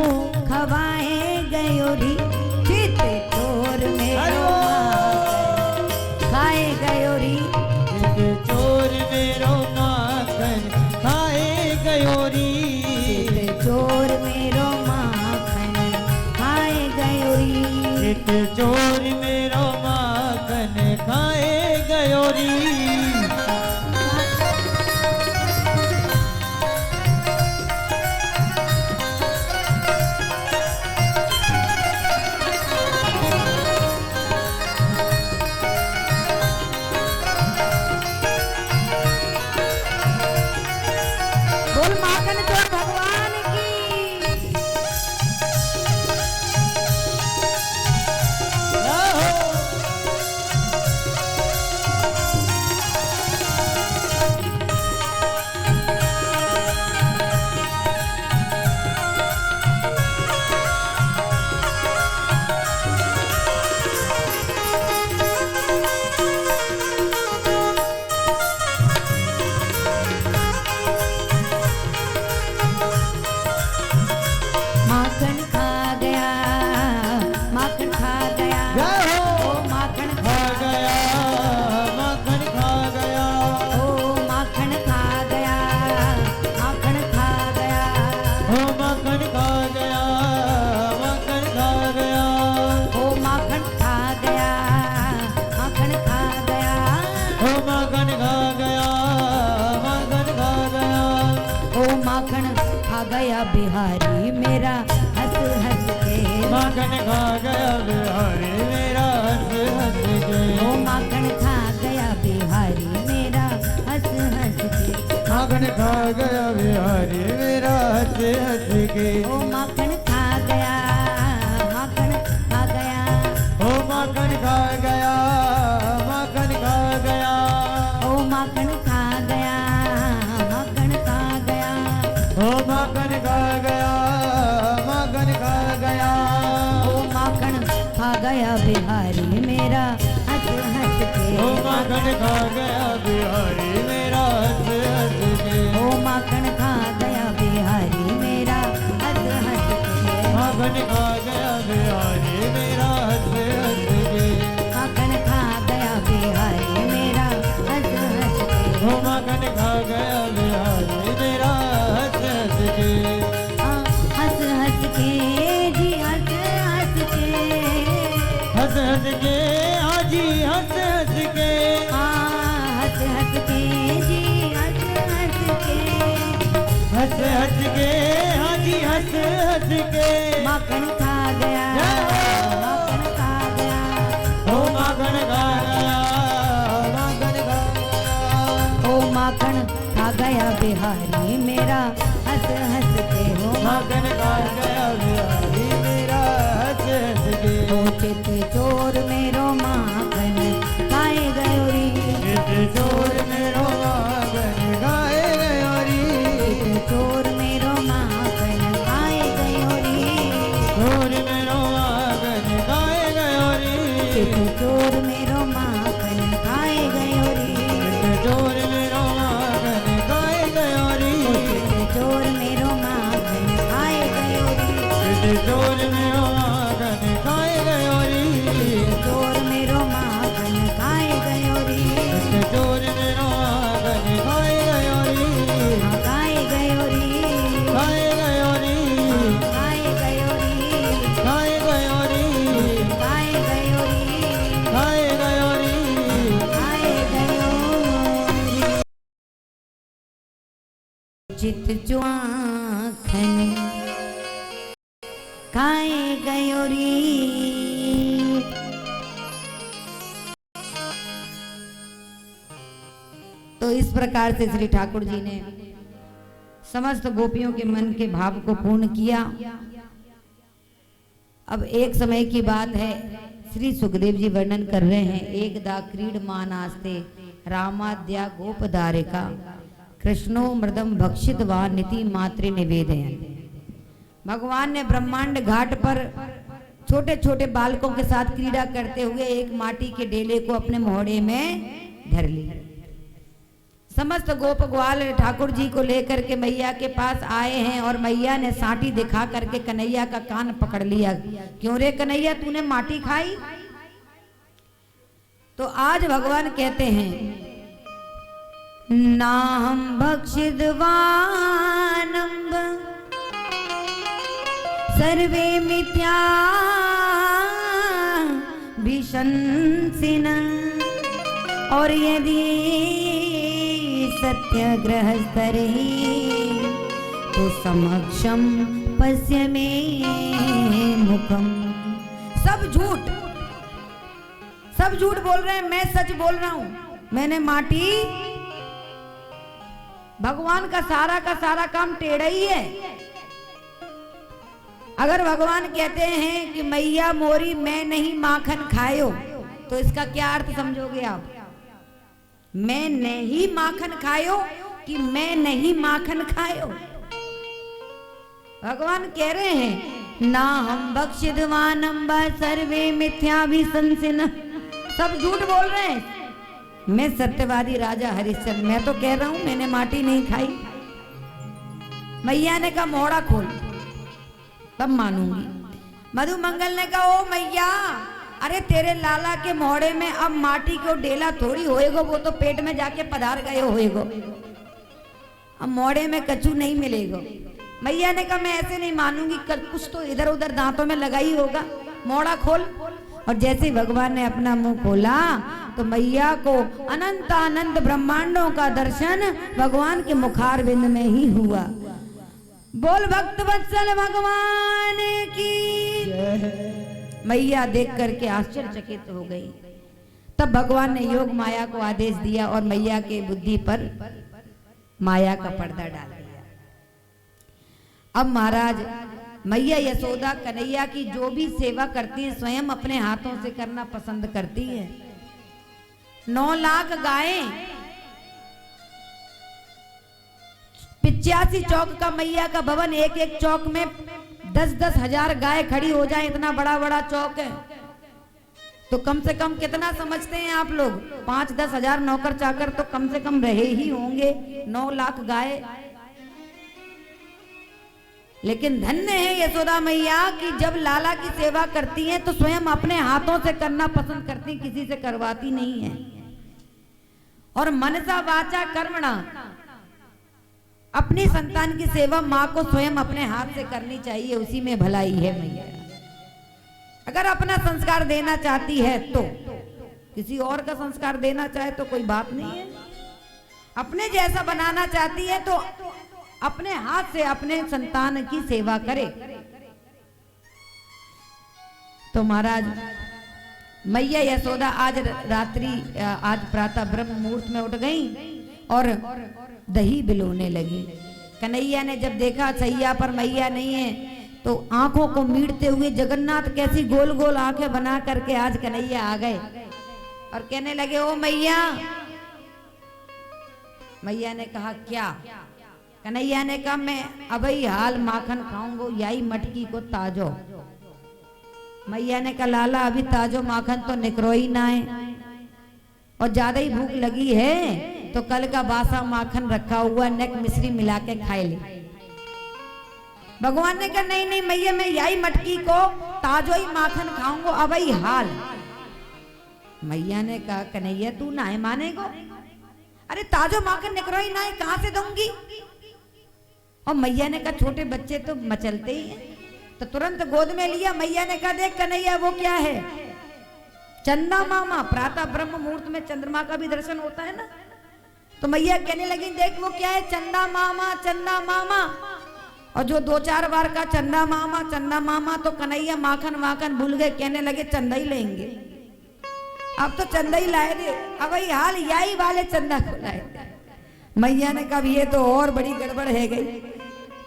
खवाए गयोरी चित चोर मेरो माखन खाए गयोरी चित चोर मेरो माखन खाए गयोरी चित चोर मेरो माखन खाए गयोरी चित चोर मेरो माखन खाए गयोरी बोल माखन चोर भगवान की जय हो। माखन खा गया बिहारी मेरा हंस हंस के। माखन खा गया बिहारी मेरा हंस हंस के। ओ माखन खा गया बिहारी मेरा हंस हंस के। माखन खा गया बिहारी मेरा हंस हंस के। ओ माखन खा गया, माखन खा गया। ओ माखन खा गया, माखन खा गया। ओ माखन खा गया, माखन खा गया। ओ माखन खा गया, माखन खा गया। ओ माखन खा गया बिहारी मेरा हंस हंस के। ओ माखन खा गया बिहारी मेरा हंस हंस के। ओ माखन खा गया बिहारी मेरा हंस हंस के। माखन खा गया बिहारी मेरा हंस हंस के। माखन खा गया बिहारी मेरा हंस हंस के। ओ माखन खा गया बिहारी मेरा हंस हंस के। हंस हंस के जी हंस हंस के। हंस हंस के हाजी हंस हंस के। हंस हंस के जी हंस हंस के। हंस हंस के हाजी हंस हंस के। माखन खा गया, माखन खा गया। ओ माखन खा गया, माखन खा गया। ओ माखन खा गया बिहारी मेरा हंस हंस के। हो माखन खा गया बिहारी मेरा हंस हंस के। ओ चित चोर मेरो माखन खाए गयो री। चित चोर मेरो माखन खाए गयो री। चित चोर मेरो माखन खाए गयो री। चोर मेरो माखन खाए गयो री। चित चोर मेरो माखन खाए गयो री। चित चोर मेरो माखन खाए गयो री। चित चोर मेरो माखन खाए गयो री। चित चोर मेरो माखन खाए गयो री। चोर मेरो माखन खाए गयो री। चित चोर मेरो माखन खाए गयो री। खाए गयो री। खाए गयो री। खाए गयो री। खाए गयो री। खाए गयो री। खाए गयो री। खाए गयो री। चित चुआखन खाए गयो री। तो इस प्रकार से श्री ठाकुर जी ने समस्त गोपियों के मन के भाव को पूर्ण किया। अब एक समय की बात है, श्री सुखदेव जी वर्णन कर रहे हैं। एकदा क्रीडमानास्ते रामाद्या गोपदारिका कृष्णो मृदम भक्षित वा नीति मात्र निवेदयन। भगवान ने ब्रह्मांड घाट पर छोटे छोटे बालकों के साथ क्रीड़ा करते हुए एक माटी के डेले को अपने मोहड़े में धर लिया। समस्त गोप ग्वाल ठाकुर जी को लेकर के मैया के पास आए हैं और मैया ने साटी दिखा करके कन्हैया का कान पकड़ लिया। क्यों रे कन्हैया, तूने माटी खाई? तो आज भगवान कहते हैं ना हम भक्षिदवानंब सर्वे मिथ्या भिशंसिन। और यदि सत्याग्रह स्तरे तो समक्षम पश्य में मुखम। सब झूठ, सब झूठ बोल रहे हैं, मैं सच बोल रहा हूं। मैंने माटी, भगवान का सारा काम टेढ़ा ही है। अगर भगवान कहते हैं कि मैया मोरी मैं नहीं माखन खायो, तो इसका क्या अर्थ समझोगे आप? मैं नहीं माखन खायो कि मैं नहीं माखन खायो? भगवान कह रहे हैं ना हम भक्षिदवानम सर्वे मिथ्या भी संसिन। सब झूठ बोल रहे हैं। मैं सत्यवादी राजा हरिश्चंद्र, मैं तो कह रहा हूं मैंने माटी नहीं खाई। मैया ने कहा मोड़ा खोल तब मानूंगी। मधुमंगल ने कहा ओ मैया, अरे तेरे लाला के मोहड़े में अब माटी को डेला थोड़ी होएगो, वो तो पेट में जाके पधार गए होएगो, अब मोहड़े में कछु नहीं मिलेगो। मैया ने कहा मैं ऐसे नहीं मानूंगी, कुछ तो इधर उधर दांतों में लगा ही होगा, मोड़ा खोल। और जैसे भगवान ने अपना मुंह खोला तो मैया को अनंत अनंत ब्रह्मांडों का दर्शन भगवान के मुखारविंद में ही हुआ। बोल भक्त वत्सल भगवान की। मैया देख करके आश्चर्यचकित हो गई। तब भगवान ने योग माया को आदेश दिया और मैया के बुद्धि पर माया का पर्दा डाल दिया। अब महाराज मैया यशोदा कन्हैया की जो भी सेवा करती है स्वयं अपने हाथों से करना पसंद करती है। 9 लाख गायें, 85 चौक का मैया का भवन, एक एक चौक में 10-10 हजार गाय खड़ी हो जाए, इतना बड़ा बड़ा चौक है। तो कम से कम कितना समझते हैं आप लोग? 5-10 हजार नौकर चाकर तो कम से कम रहे ही होंगे। 9 लाख गाय। लेकिन धन्य है यशोदा मैया कि जब लाला की सेवा करती हैं तो स्वयं अपने हाथों से करना पसंद करती, किसी से करवाती नहीं है। और मनसा वाचा कर्मणा, अपनी संतान की सेवा माँ को स्वयं अपने हाथ से करनी चाहिए, उसी में भलाई है मैया। अगर अपना संस्कार देना चाहती है तो, किसी और का संस्कार देना चाहे तो कोई बात नहीं है। अपने जैसा बनाना चाहती है तो अपने हाथ से अपने संतान की सेवा करे। तो महाराज मैया यशोदा आज प्रातः ब्रह्म मुहूर्त में उठ गई और दही बिलोने लगी। कन्हैया ने जब देखा सैया पर मैया नहीं है तो आंखों को मीटते हुए जगन्नाथ कैसी गोल गोल आंखें बना करके आज कन्हैया आ गए और कहने लगे, ओ मैया। मैया ने कहा क्या? कन्हैया ने कहा, मैं अबई हाल माखन खाऊंगो, याई मटकी को ताजो। मैया ने कहा, लाला अभी ताजो माखन तो निकरो ही ना है और ज्यादा ही भूख लगी है तो कल का बासा माखन रखा हुआ नेक मिश्री मिला के खाए ले। भगवान ने कहा, नहीं नहीं मैया, मैं याई मटकी को ताजो ही माखन खाऊंगो अबई हाल। मैया ने कहा, कन्हैया तू ना है मानेगो? अरे ताजो माखन निकरो ही ना है, कहां से दूंगी? और मैया ने कहा, छोटे बच्चे तो मचलते ही हैं। तो तुरंत गोद में लिया। मैया ने कहा, देख कन्हैया वो क्या है? चंदा मामा। प्रातः ब्रह्म मुहूर्त में चंद्रमा का भी दर्शन होता है ना। तो मैया कहने लगी, देख वो क्या है? चंदा मामा, चंदा मामा। और जो 2-4 बार का चंदा मामा तो कन्हैया माखन वाखन भूल गए, कहने लगे चंदा ही लेंगे। अब तो चंदा ही लाए थे, अब वही हाल याई वाले चंदा को लाए थे। मैया ने कहा, ये तो और बड़ी गड़बड़ है गई।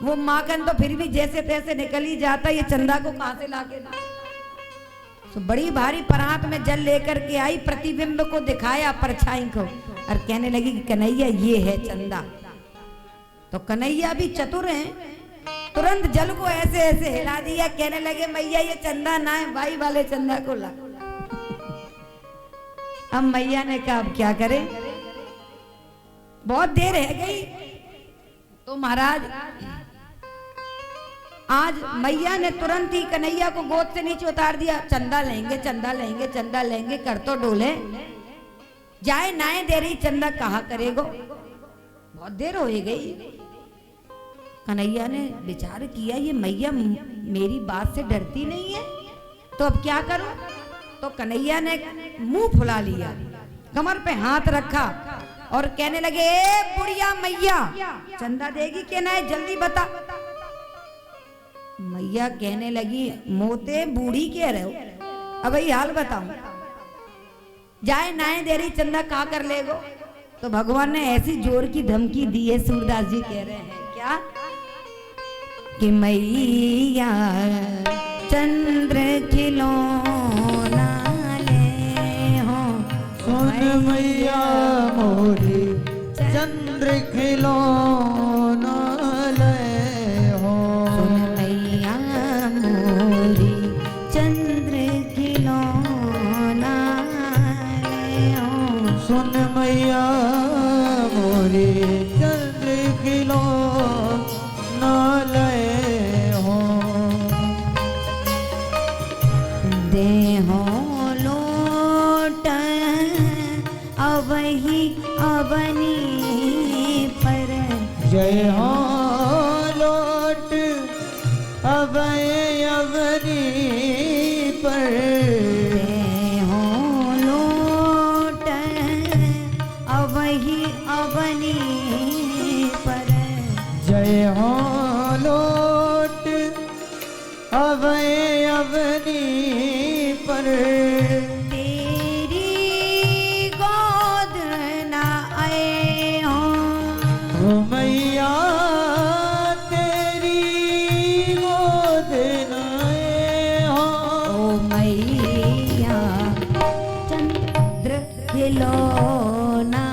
वो माखन तो फिर भी जैसे तैसे निकल ही जाता, ये चंदा को कहां से लाके ला? तो बड़ी भारी परात में जल लेकर के आई, प्रतिबिंब को दिखाया परछाई को और कहने लगी कि कन्हैया ये है चंदा। तो कन्हैया भी चतुर हैं, तुरंत जल को ऐसे ऐसे हिला दिया, कहने लगे मैया ये चंदा ना है, बाई वाले चंदा को ला। अब मैया ने कहा, अब क्या करें? बहुत देर रह गई। तो महाराज आज मैया ने तुरंत ही कन्हैया को गोद से नीचे उतार दिया। चंदा लेंगे, चंदा लेंगे, चंदा लेंगे कर तो डोले, जाए नाए दे रही चंदा कहा करेगो। बहुत देर हो गई। कन्हैया ने विचार किया, ये मैया मेरी बात से डरती नहीं है, तो अब क्या करूं? तो कन्हैया ने मुंह फुला लिया, कमर पे हाथ रखा और कहने लगे, ए बुढ़िया मैया, चंदा देगी कि नहीं जल्दी बता। मैया कहने लगी, मोते बूढ़ी कह रहे हो, अब यही हाल बताऊं, जाए नाए दे रही चंदा कहा कर लेगो। तो भगवान ने ऐसी जोर की धमकी दी है, सूरदास जी कह रहे हैं क्या कि मैया चंद्र खिलौना ले हो, सुन मैया मोरी चंद्र खिलौना ले हो, सुन मैया मोरी चंद्र खिलौना ले हो, सुन मैया मोरी चंद्र खिलौना ले हो, देहो लोट अवही अवनी पर जय लोट अवय अवनी पर तेरी गोद न आए हो ओ मैया तेरी गोद न आए हो ओ मैया चंद्र खिलौना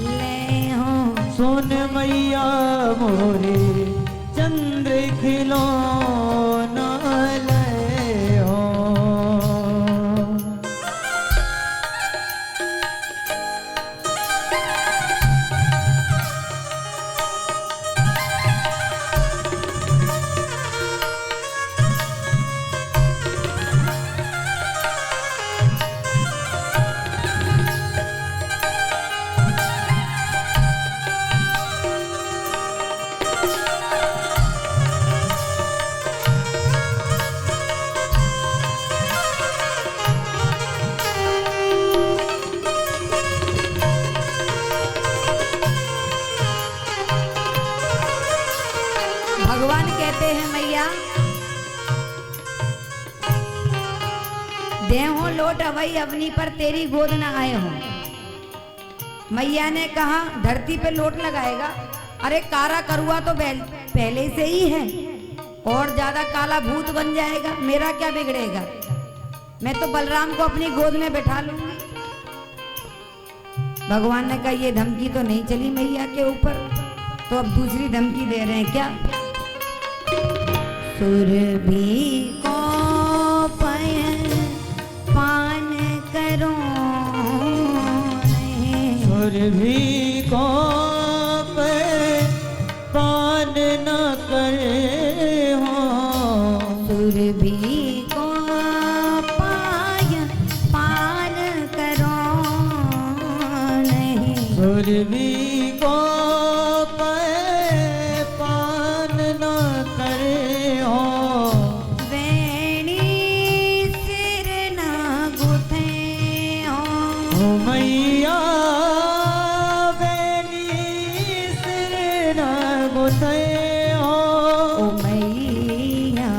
ले हो सुन मैया मोरे चंद्र खिलौना ले हो भगवान कहते हैं मैया देहो लोट अवई अवनी पर तेरी गोद न आए हो। मैया ने कहा धरती पे लोट लगाएगा, अरे कारा करुआ तो पहले से ही है और ज्यादा काला भूत बन जाएगा, मेरा क्या बिगड़ेगा, मैं तो बलराम को अपनी गोद में बैठा लूंगी। भगवान ने कहा ये धमकी तो नहीं चली मैया के ऊपर, तो अब दूसरी धमकी दे रहे हैं क्या। सुरभि को पान करो सुरभि को पान न करे हो सुरभि को पान करो नहीं सुरभि को पान न करे हो वेणी सिर न गुथे हो ओ मैया बेनी सिर न गुथे हो ओ मैया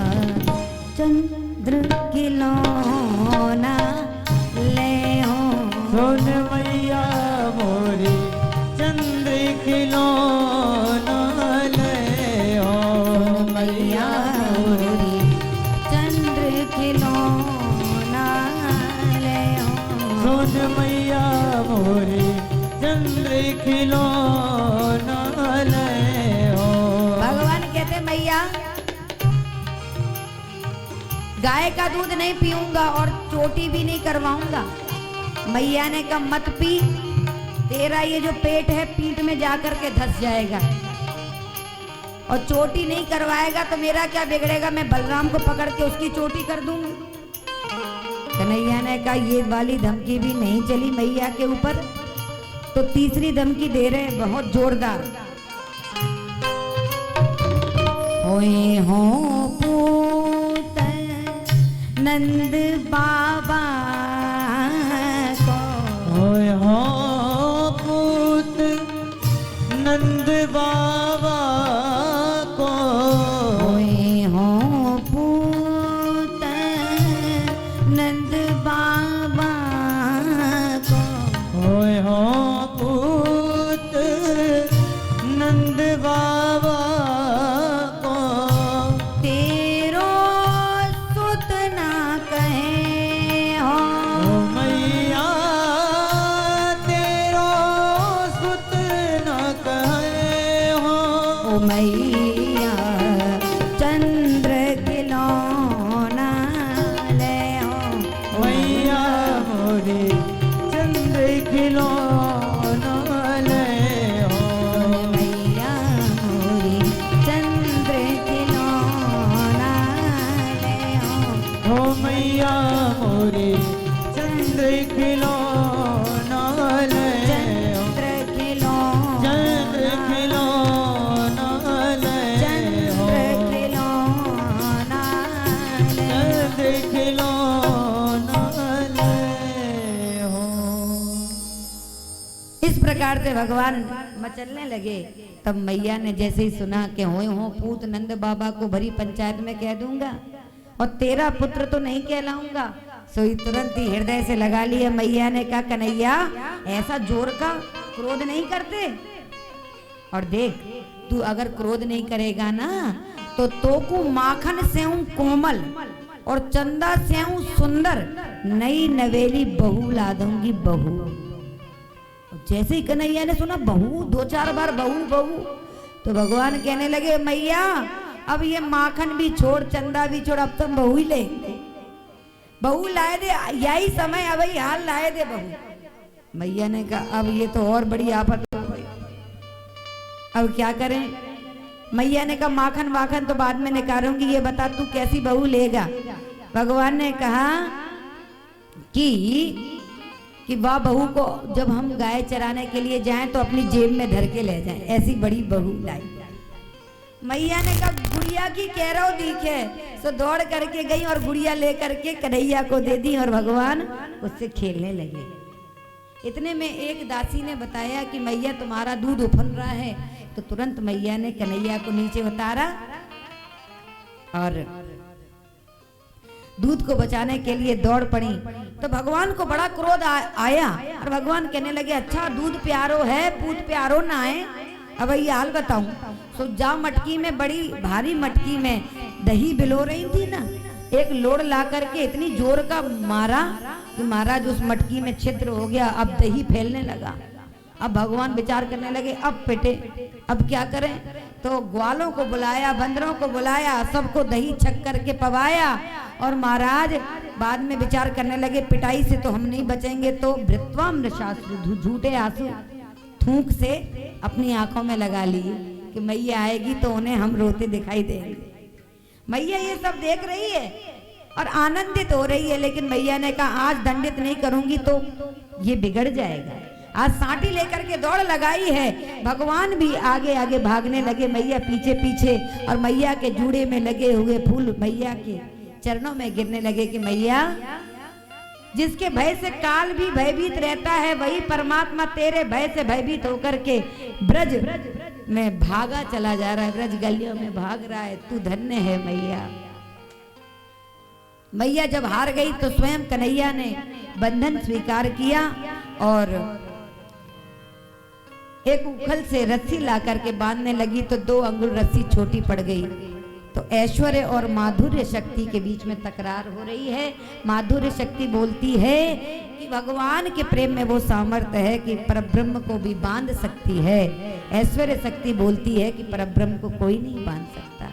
चंद्र खिलौना ले हो सुन मैया मोरी चंद्र खिलौना ले हो मैया मोरी चंद्र खिलौना ले हो सुन मैया मोरी चंद्र खिलौना ले हो भगवान कहते मैया गाय का दूध नहीं पीऊंगा और चोटी भी नहीं करवाऊंगा। मैया ने कहा मत पी, तेरा ये जो पेट है पीठ में जाकर के धस जाएगा, और चोटी नहीं करवाएगा तो मेरा क्या बिगड़ेगा, मैं बलराम को पकड़ के उसकी चोटी कर दूंगी। कन्हैया ने कहा ये वाली धमकी भी नहीं चली मैया के ऊपर, तो तीसरी धमकी दे रहे हैं बहुत जोरदार। होए हो पूत नंद बाबा को होय हो पूत नंद बाबा को होए हो पूत नंद बाबा को होय हो पूत नंद बाबा को तेरो सुत ना कहे हो ओ मैया तेरो सुत न कहे हो ओ मैया चंद्र खिलौना ले हो मैया मोरी चंद्र खिलौना ले हो मैया मोरी चंद्र खिलौना ले हो ओ मैया मोरी चंद्र खिलौना ले हो चंद्र खिलौना चंद्र खिलौना ले हो चंद्र खिलौना ले चंद्र खिलौना ले हो इस प्रकार से भगवान मचलने लगे। तब मैया ने जैसे ही सुना कि हो पूत नंद बाबा को भरी पंचायत में कह दूंगा और तेरा पुत्र तो नहीं कहलाऊंगा, सोई तुरंत ही हृदय से लगा लिया। मैया ने कहा कन्हैया ऐसा जोर का क्रोध नहीं करते, और देख तू अगर क्रोध नहीं करेगा ना तो को माखन सेऊ कोमल और चंदा सेऊ सुंदर नई नवेली बहू ला दूंगी, बहू। जैसे ही कन्हैया ने सुना बहू, 2-4 बार बहू बहू, तो भगवान कहने लगे मैया अब ये माखन भी छोड़, चंदा भी छोड़, अब तुम बहू ही ले, बहू लाए दे, यही समय अब ही हाल लाए दे बहू। मैया ने कहा अब ये तो और बड़ी आफत हो गई, अब क्या करें। मैया ने कहा माखन वाखन तो बाद में निकालूंगी, ये बता तू कैसी बहू लेगा। भगवान ने कहा कि वाह बहू को जब हम गाय चराने के लिए जाएं तो अपनी जेब में धर के ले जाएं, ऐसी बड़ी बहू लाई। मैया ने कहा गुड़िया की कैरो दिखे, तो दौड़ करके गई और गुड़िया लेकर के कन्हैया को दे दी और भगवान उससे खेलने लगे। इतने में एक दासी ने बताया कि मैया तुम्हारा दूध उफन रहा है, तो तुरंत मैया ने कन्हैया को नीचे उतारा और दूध को बचाने के लिए दौड़ पड़ी। तो भगवान को बड़ा क्रोध आया और भगवान कहने लगे अच्छा दूध प्यारो है, पूत प्यारो ना है, अब ये हाल बताऊं। तो जा मटकी में, बड़ी भारी मटकी में दही बिलो रही थी ना, एक लोड़ ला करके इतनी जोर का मारा कि महाराज उस मटकी में छिद्र हो गया, अब दही फैलने लगा। अब भगवान विचार करने लगे अब पिटे, अब क्या करें। तो ग्वालों को बुलाया, बंदरों को बुलाया, सबको दही छक करके पवाया और महाराज बाद में विचार करने लगे पिटाई से तो हम नहीं बचेंगे, तो भृत्वाम्रशास्त्र, झूठे आंसू थूक से अपनी आंखों में लगा लिए कि मैया आएगी तो उन्हें हम रोते दिखाई देंगे। मैया ये सब देख रही है और आनंदित हो रही है, लेकिन मैया ने कहा आज दंडित नहीं करूंगी तो ये बिगड़ जाएगा। आज सांटी लेकर के दौड़ लगाई है, भगवान भी आगे आगे भागने लगे, मैया पीछे पीछे, और मैया के जूड़े में लगे हुए फूल मैया के चरणों में गिरने लगे कि मैया जिसके भय से काल भी भयभीत रहता है वही परमात्मा तेरे भय से भयभीत होकर के ब्रज में भागा चला जा रहा है, ब्रज गलियों में भाग रहा है, तू धन्य है मैया। मैया जब हार गई तो स्वयं कन्हैया ने बंधन स्वीकार किया और एक उखल से रस्सी ला करके बांधने लगी तो 2 अंगुल रस्सी छोटी पड़ गई। तो ऐश्वर्य और माधुर्य शक्ति के बीच में तकरार हो रही है। माधुर्य शक्ति बोलती है कि भगवान के प्रेम में वो सामर्थ्य है कि परब्रह्म को भी बांध सकती है। ऐश्वर्य शक्ति बोलती है कि परब्रह्म को कोई नहीं बांध सकता,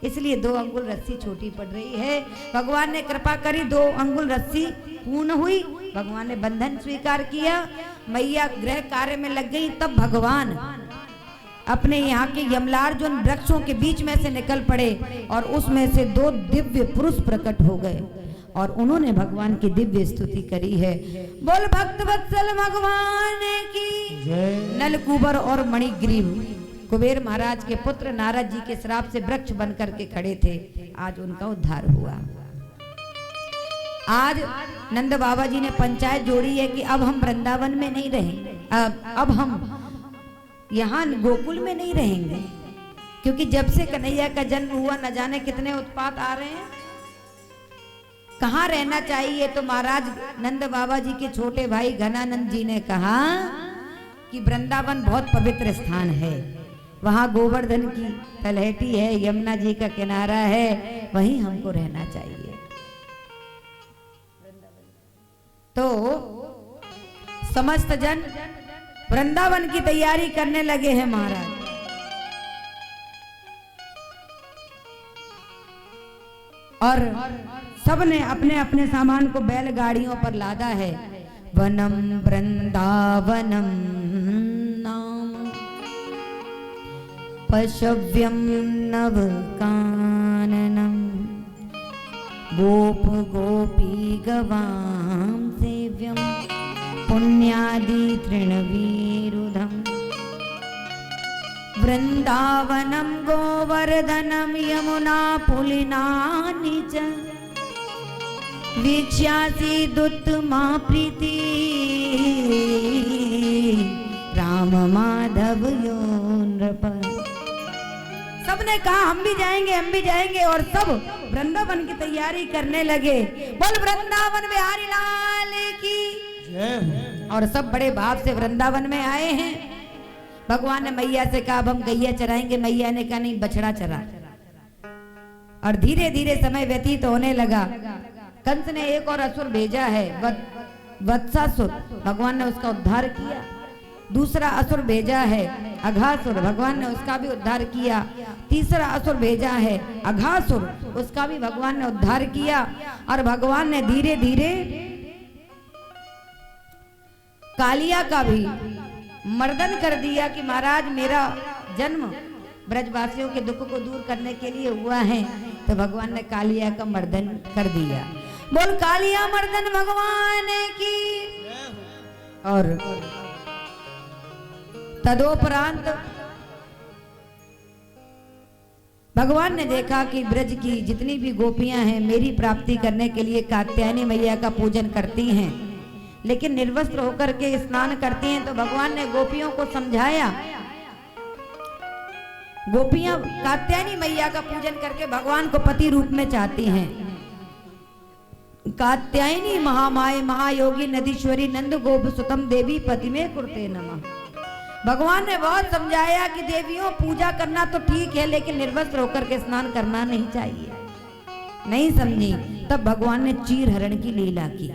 इसलिए 2 अंगुल रस्सी छोटी पड़ रही है। भगवान ने कृपा करी, 2 अंगुल रस्सी पूर्ण हुई, भगवान ने बंधन स्वीकार किया, मैया गृह कार्य में लग गई। तब भगवान अपने यहाँ के यमलार्जुन वृक्षों के बीच में से निकल पड़े और उसमें से 2 दिव्य पुरुष प्रकट हो गए और उन्होंने भगवान की दिव्य स्तुति करी है। बोल भक्त वत्सल भगवान की जय। नलकूबर और मणिग्रीव कुबेर महाराज के पुत्र नारद जी के श्राप से वृक्ष बन करके खड़े थे, आज उनका उद्धार हुआ। आज नंद बाबा जी ने पंचायत जोड़ी है कि अब हम वृंदावन में नहीं रहेंगे, अब हम यहाँ गोकुल में नहीं रहेंगे, क्योंकि जब से कन्हैया का जन्म हुआ न जाने कितने उत्पात आ रहे हैं। कहाँ रहना चाहिए, तो महाराज नंद बाबा जी के छोटे भाई घनानंद जी ने कहा कि वृंदावन बहुत पवित्र स्थान है, वहाँ गोवर्धन की तलहटी है, यमुना जी का किनारा है, वहीं हमको रहना चाहिए। तो समस्त जन वृंदावन की तैयारी करने लगे हैं महाराज। और सबने अपने अपने सामान को बैलगाड़ियों पर लादा है। वनम वृंदावनम नाम पशव्यम नव काननम गोप गोपी गवाम सेव्यम पुण्यादि तृणवीरुधम वृंदावनम गोवर्धनम यमुना पुलिनानि च वीक्ष्यासि दुत्तमा प्रीति राम राम माधव यो नृप। सबने कहा हम भी जाएंगे और सब वृंदावन की तैयारी करने लगे। बोल वृंदावन बिहारी लाल की जय हो। और सब बड़े भाव से वृंदावन में आए हैं। भगवान ने मैया से कहा अब हम गैया चराएंगे। मैया ने कहा नहीं, बछड़ा चरा। और धीरे धीरे समय व्यतीत होने लगा। कंस ने एक और असुर भेजा है, वत्सासुर, भगवान ने उसका उद्धार किया। दूसरा असुर भेजा है अघासुर, भगवान ने उसका भी उद्धार किया। तीसरा असुर भेजा है अघासुर, उसका भी भगवान ने उद्धार किया। और भगवान ने धीरे धीरे कालिया का भी मर्दन कर दिया कि महाराज मेरा जन्म ब्रजवासियों के दुख को दूर करने के लिए हुआ है। तो भगवान ने कालिया का मर्दन कर दिया। बोल कालिया मर्दन भगवान की। और तदोपरांत भगवान ने देखा कि ब्रज की जितनी भी गोपियां हैं मेरी प्राप्ति करने के लिए कात्यायनी मैया का पूजन करती हैं, लेकिन निर्वस्त्र होकर के स्नान करती हैं। तो भगवान ने गोपियों को समझाया। गोपियां कात्यायनी मैया का पूजन करके भगवान को पति रूप में चाहती हैं। कात्यायनी महामाय महायोगी नदीश्वरी नंद गोप सुतम देवी पति में कुरते नमः। भगवान ने बहुत समझाया कि देवियों पूजा करना तो ठीक है, लेकिन निर्वस्त्र होकर के स्नान करना नहीं चाहिए। नहीं समझी, तब भगवान ने चीर हरण की लीला की।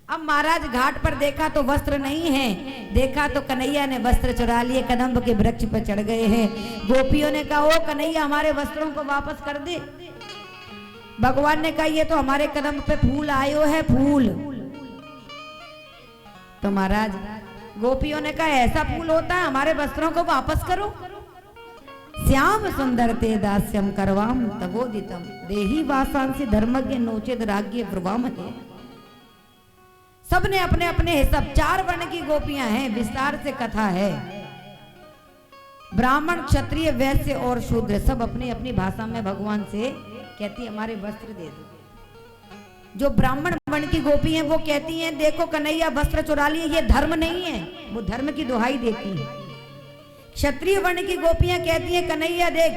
अब महाराज घाट पर देखा तो वस्त्र नहीं है, देखा तो कन्हैया ने वस्त्र चुरा लिए, कदम्ब के वृक्ष पर चढ़ गए हैं। गोपियों ने कहा ओ कन्हैया हमारे वस्त्रों को वापस कर दे। भगवान ने कहा ये तो हमारे कदम्ब पे फूल आयो है, फूल। तो महाराज गोपियों ने कहा ऐसा फूल होता है, हमारे वस्त्रों को वापस करो। श्याम सुंदर ते दास्यम करवाम तवोदितम देही वासांसी धर्मज्ञ नोचेद राज्ञ प्रवाम है। सबने अपने अपने हिसाब, 4 वर्ण की गोपियां हैं, विस्तार से कथा है। ब्राह्मण क्षत्रिय वैश्य और शूद्र सब अपनी अपनी भाषा में भगवान से कहती हमारे वस्त्र दे दो। जो ब्राह्मण वर्ण की गोपी हैं वो कहती हैं देखो कन्हैया वस्त्र चुरा लिए, ये धर्म नहीं है, वो धर्म की दुहाई देती हैं। क्षत्रिय वर्ण की गोपियां कहती हैं कन्हैया देख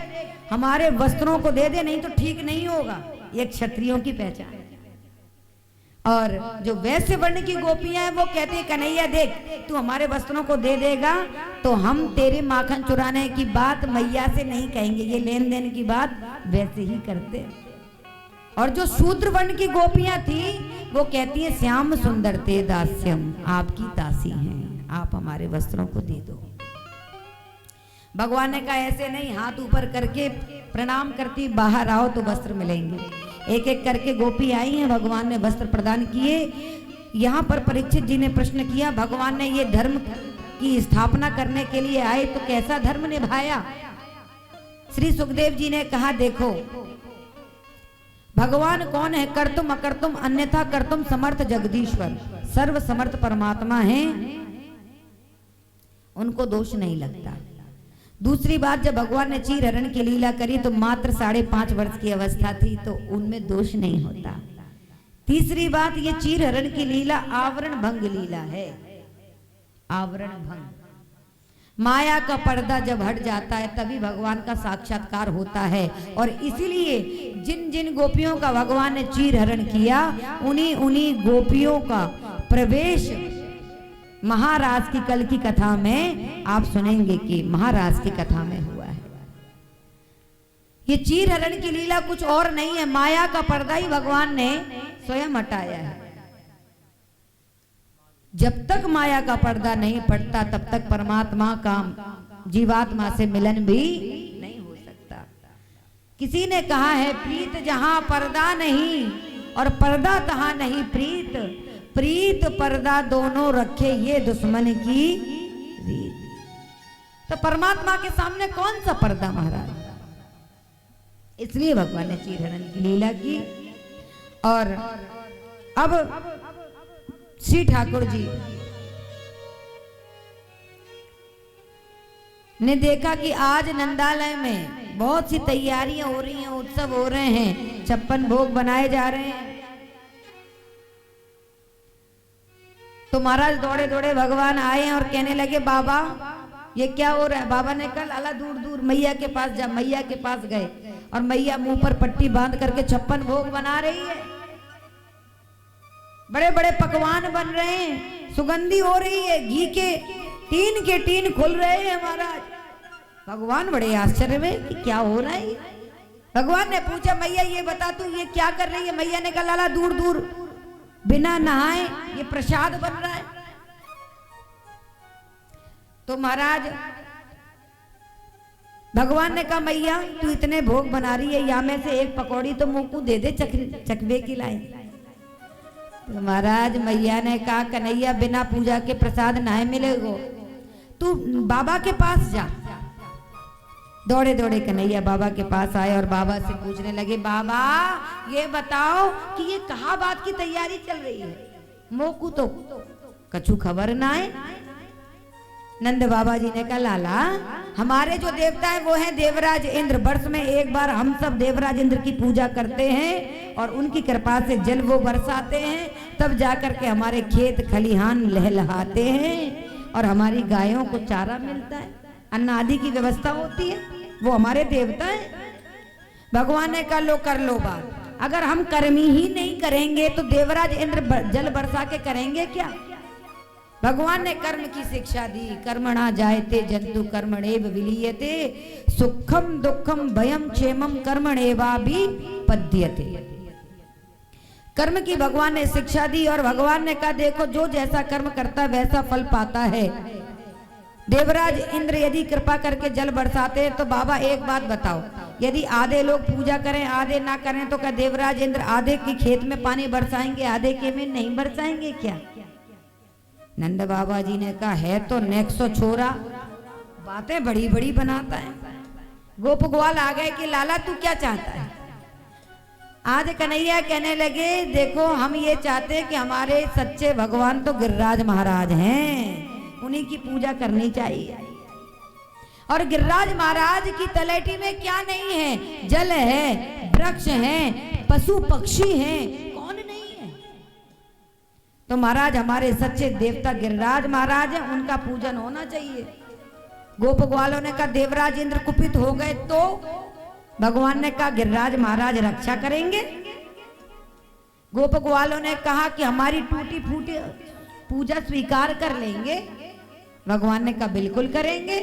हमारे वस्त्रों को दे दे, नहीं तो ठीक नहीं होगा, ये क्षत्रियों की पहचान है। और जो वैश्य वर्ण की गोपियां हैं वो कहती है कन्हैया देख तू हमारे वस्त्रों को दे देगा तो हम तेरे माखन चुराने की बात मैया से नहीं कहेंगे, ये लेन देन की बात वैसे ही करते। और जो शूद्र वर्ण की गोपियां थी वो कहती है श्याम सुंदर ते दास्यम, आपकी दासी हैं, आप हमारे वस्त्रों को दे दो। भगवान ने कहा ऐसे नहीं, हाथ ऊपर करके प्रणाम करती बाहर आओ तो वस्त्र मिलेंगे। एक एक करके गोपी आई हैं, भगवान ने वस्त्र प्रदान किए। यहाँ पर परीक्षित जी ने प्रश्न किया भगवान ने ये धर्म की स्थापना करने के लिए आए तो कैसा धर्म निभाया। श्री सुखदेव जी ने कहा देखो भगवान कौन है, कर्तुम अकर्तुम अन्यथा कर्तुम समर्थ जगदीश्वर, सर्व समर्थ परमात्मा है, उनको दोष नहीं लगता। दूसरी बात जब भगवान ने चीर हरण की लीला करी तो मात्र 5.5 वर्ष की अवस्था थी तो उनमें दोष नहीं होता। तीसरी बात ये चीर हरण की लीला आवरण भंग लीला है, आवरण भंग। माया का पर्दा जब हट जाता है तभी भगवान का साक्षात्कार होता है। और इसीलिए जिन जिन गोपियों का भगवान ने चीर हरण किया उन्हीं उन्हीं गोपियों का प्रवेश महाराज की कल की कथा में आप सुनेंगे कि महाराज की कथा में हुआ है। ये चीर हरण की लीला कुछ और नहीं है, माया का पर्दा ही भगवान ने स्वयं हटाया है। जब तक माया का पर्दा नहीं पड़ता तब तक परमात्मा का जीवात्मा से मिलन भी नहीं हो सकता। किसी ने कहा है प्रीत जहां पर्दा नहीं और पर्दा तहां नहीं प्रीत, प्रीत पर्दा दोनों रखे ये दुश्मन की रीत। तो परमात्मा के सामने कौन सा पर्दा महाराज, इसलिए भगवान ने चीर हरण की लीला की। और अब श्री ठाकुर जी ने देखा कि आज नंदालय में बहुत सी तैयारियां हो रही हैं, उत्सव हो रहे हैं, 56 भोग बनाए जा रहे हैं। तो महाराज दौड़े दौड़े भगवान आए और कहने लगे बाबा ये क्या हो रहा है। बाबा ने कहा लाला दूर दूर मैया के पास जा। मैया के पास गए और मैया मुंह पर पट्टी बांध करके 56 भोग बना रही है। बड़े बड़े पकवान बन रहे हैं, सुगंधी हो रही है, घी के टीन खुल रहे हैं महाराज। भगवान बड़े आश्चर्य में कि क्या हो रहा है। भगवान ने पूछा मैया ये बता तू ये क्या कर रही है। मैया ने कहा लाला दूर दूर बिना नहाए ये प्रसाद बन रहा है। तो महाराज भगवान ने कहा मैया तू इतने भोग बना रही है, या में से एक पकौड़ी तो मुंह को दे दे चखवे की लाई। तो महाराज मैया ने कहा कन्हैया बिना पूजा के प्रसाद ना मिलेगो, तू बाबा के पास जा। दौड़े दौड़े कन्हैया बाबा के पास आए और बाबा से पूछने लगे बाबा ये बताओ कि ये कहाँ बात की तैयारी चल रही है, मोकू तो कछु खबर ना है। नंद बाबा जी ने कहा लाला हमारे जो देवता है वो है देवराज इंद्र। वर्ष में एक बार हम सब देवराज इंद्र की पूजा करते हैं और उनकी कृपा से जल वो बरसाते हैं, तब जाकर के हमारे खेत खलिहान लहलहाते हैं और हमारी गायों को चारा मिलता है, अन्न आदि की व्यवस्था होती है, वो हमारे देवता है। भगवान ने कहा लो कर लो बात। अगर हम कर्म ही नहीं करेंगे तो देवराज इंद्र जल बरसा के करेंगे क्या। भगवान ने कर्म की शिक्षा दी, कर्मणा जायते जंतु कर्मणेव विलीयते सुखम दुखम भयम क्षेमम कर्मणेवाभि पद्यते। कर्म की भगवान ने शिक्षा दी और भगवान ने कहा देखो जो जैसा कर्म करता है वैसा फल पाता है। देवराज इंद्र यदि कृपा करके जल बरसाते हैं तो बाबा एक बात बताओ, यदि आधे लोग पूजा करें आधे ना करें तो क्या देवराज इंद्र आधे के खेत में पानी बरसाएंगे आधे के में नहीं बरसाएंगे क्या। नंद बाबा जी ने कहा है तो नेक्सो छोरा, बातें बड़ी बड़ी बनाता है। गोप ग्वाल आ गए कि लाला तू क्या चाहता है। आज कन्हैया कहने लगे देखो हम ये चाहते कि हमारे सच्चे भगवान तो गिरिराज महाराज हैं, उन्हीं की पूजा करनी चाहिए। और गिरिराज महाराज की तलेटी में क्या नहीं है, जल है, वृक्ष है, पशु पक्षी हैं, कौन नहीं है। तो महाराज हमारे सच्चे देवता गिरिराज महाराज हैं, उनका पूजन होना चाहिए। गोप ग्वालों ने कहा देवराज इंद्र कुपित हो गए तो भगवान ने कहा गिरिराज महाराज रक्षा करेंगे। गोप ग्वालों ने कहा कि हमारी टूटी फूटी पूजा स्वीकार कर लेंगे। भगवान ने कहा बिल्कुल करेंगे।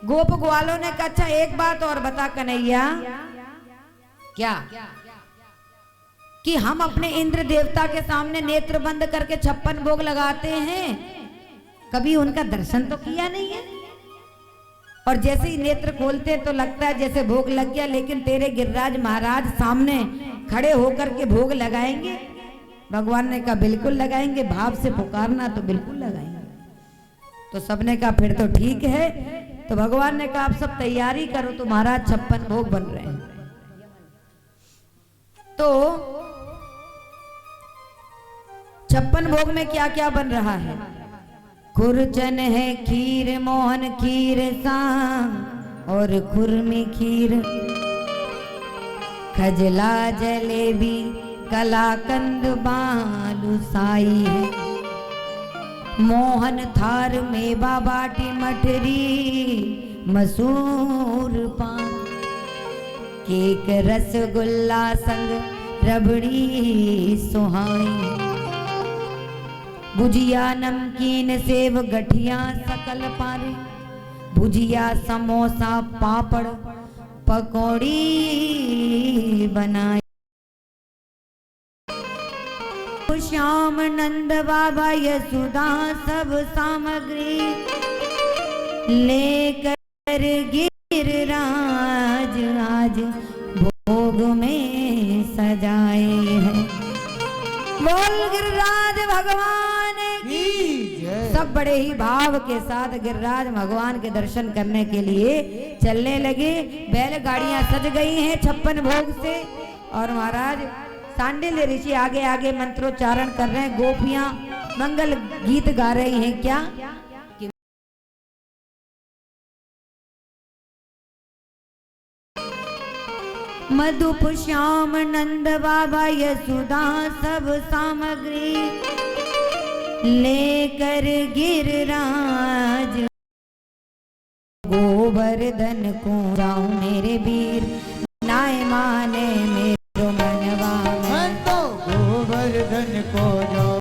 गोप ग्वालों ने कहा अच्छा एक बात और बता कन्हैया, क्या कि हम अपने इंद्र देवता के सामने नेत्र बंद करके 56 भोग लगाते हैं, कभी उनका दर्शन तो किया नहीं है, और जैसे ही नेत्र खोलते तो लगता है जैसे भोग लग गया, लेकिन तेरे गिरिराज महाराज सामने खड़े होकर के भोग लगाएंगे। भगवान ने कहा बिल्कुल लगाएंगे, भाव से पुकारना तो बिल्कुल लगाएंगे। तो सबने कहा फिर तो ठीक है। तो भगवान ने कहा आप सब तैयारी करो तो महाराज 56 भोग बन रहे हैं। तो 56 भोग में क्या क्या बन रहा है, खुरचन है खीर, मोहन खीर सांग और खुरमी खीर, खजला जलेबी कलाकंद बालूशाही है, मोहन थार मेवा बाटी मठरी मसूर पान, केक रसगुल्ला संग रबड़ी सुहाई, भुजिया नमकीन सेव गठिया सकल पारे, भुजिया समोसा पापड़ पकौड़ी बनाई। श्याम नंद बाबा यशोदा सब सामग्री लेकर गिरिराज आज भोग में सजाए हैं। बोल गिरिराज भगवान की जय। सब बड़े ही भाव के साथ गिरिराज भगवान के दर्शन करने के लिए चलने लगे। बैलगाड़ियां सज गई हैं 56 भोग से, और महाराज सांडिल्य ऋषि आगे आगे मंत्रोच्चारण कर रहे हैं, गोपियां मंगल गीत गा रही हैं। क्या मधुप श्याम नंद बाबा यशोदा सब सामग्री लेकर गिरराज गोवर्धन को जाऊं मेरे वीर नाय माने मेरो मनवा। मैं तो गोवर्धन को जाऊं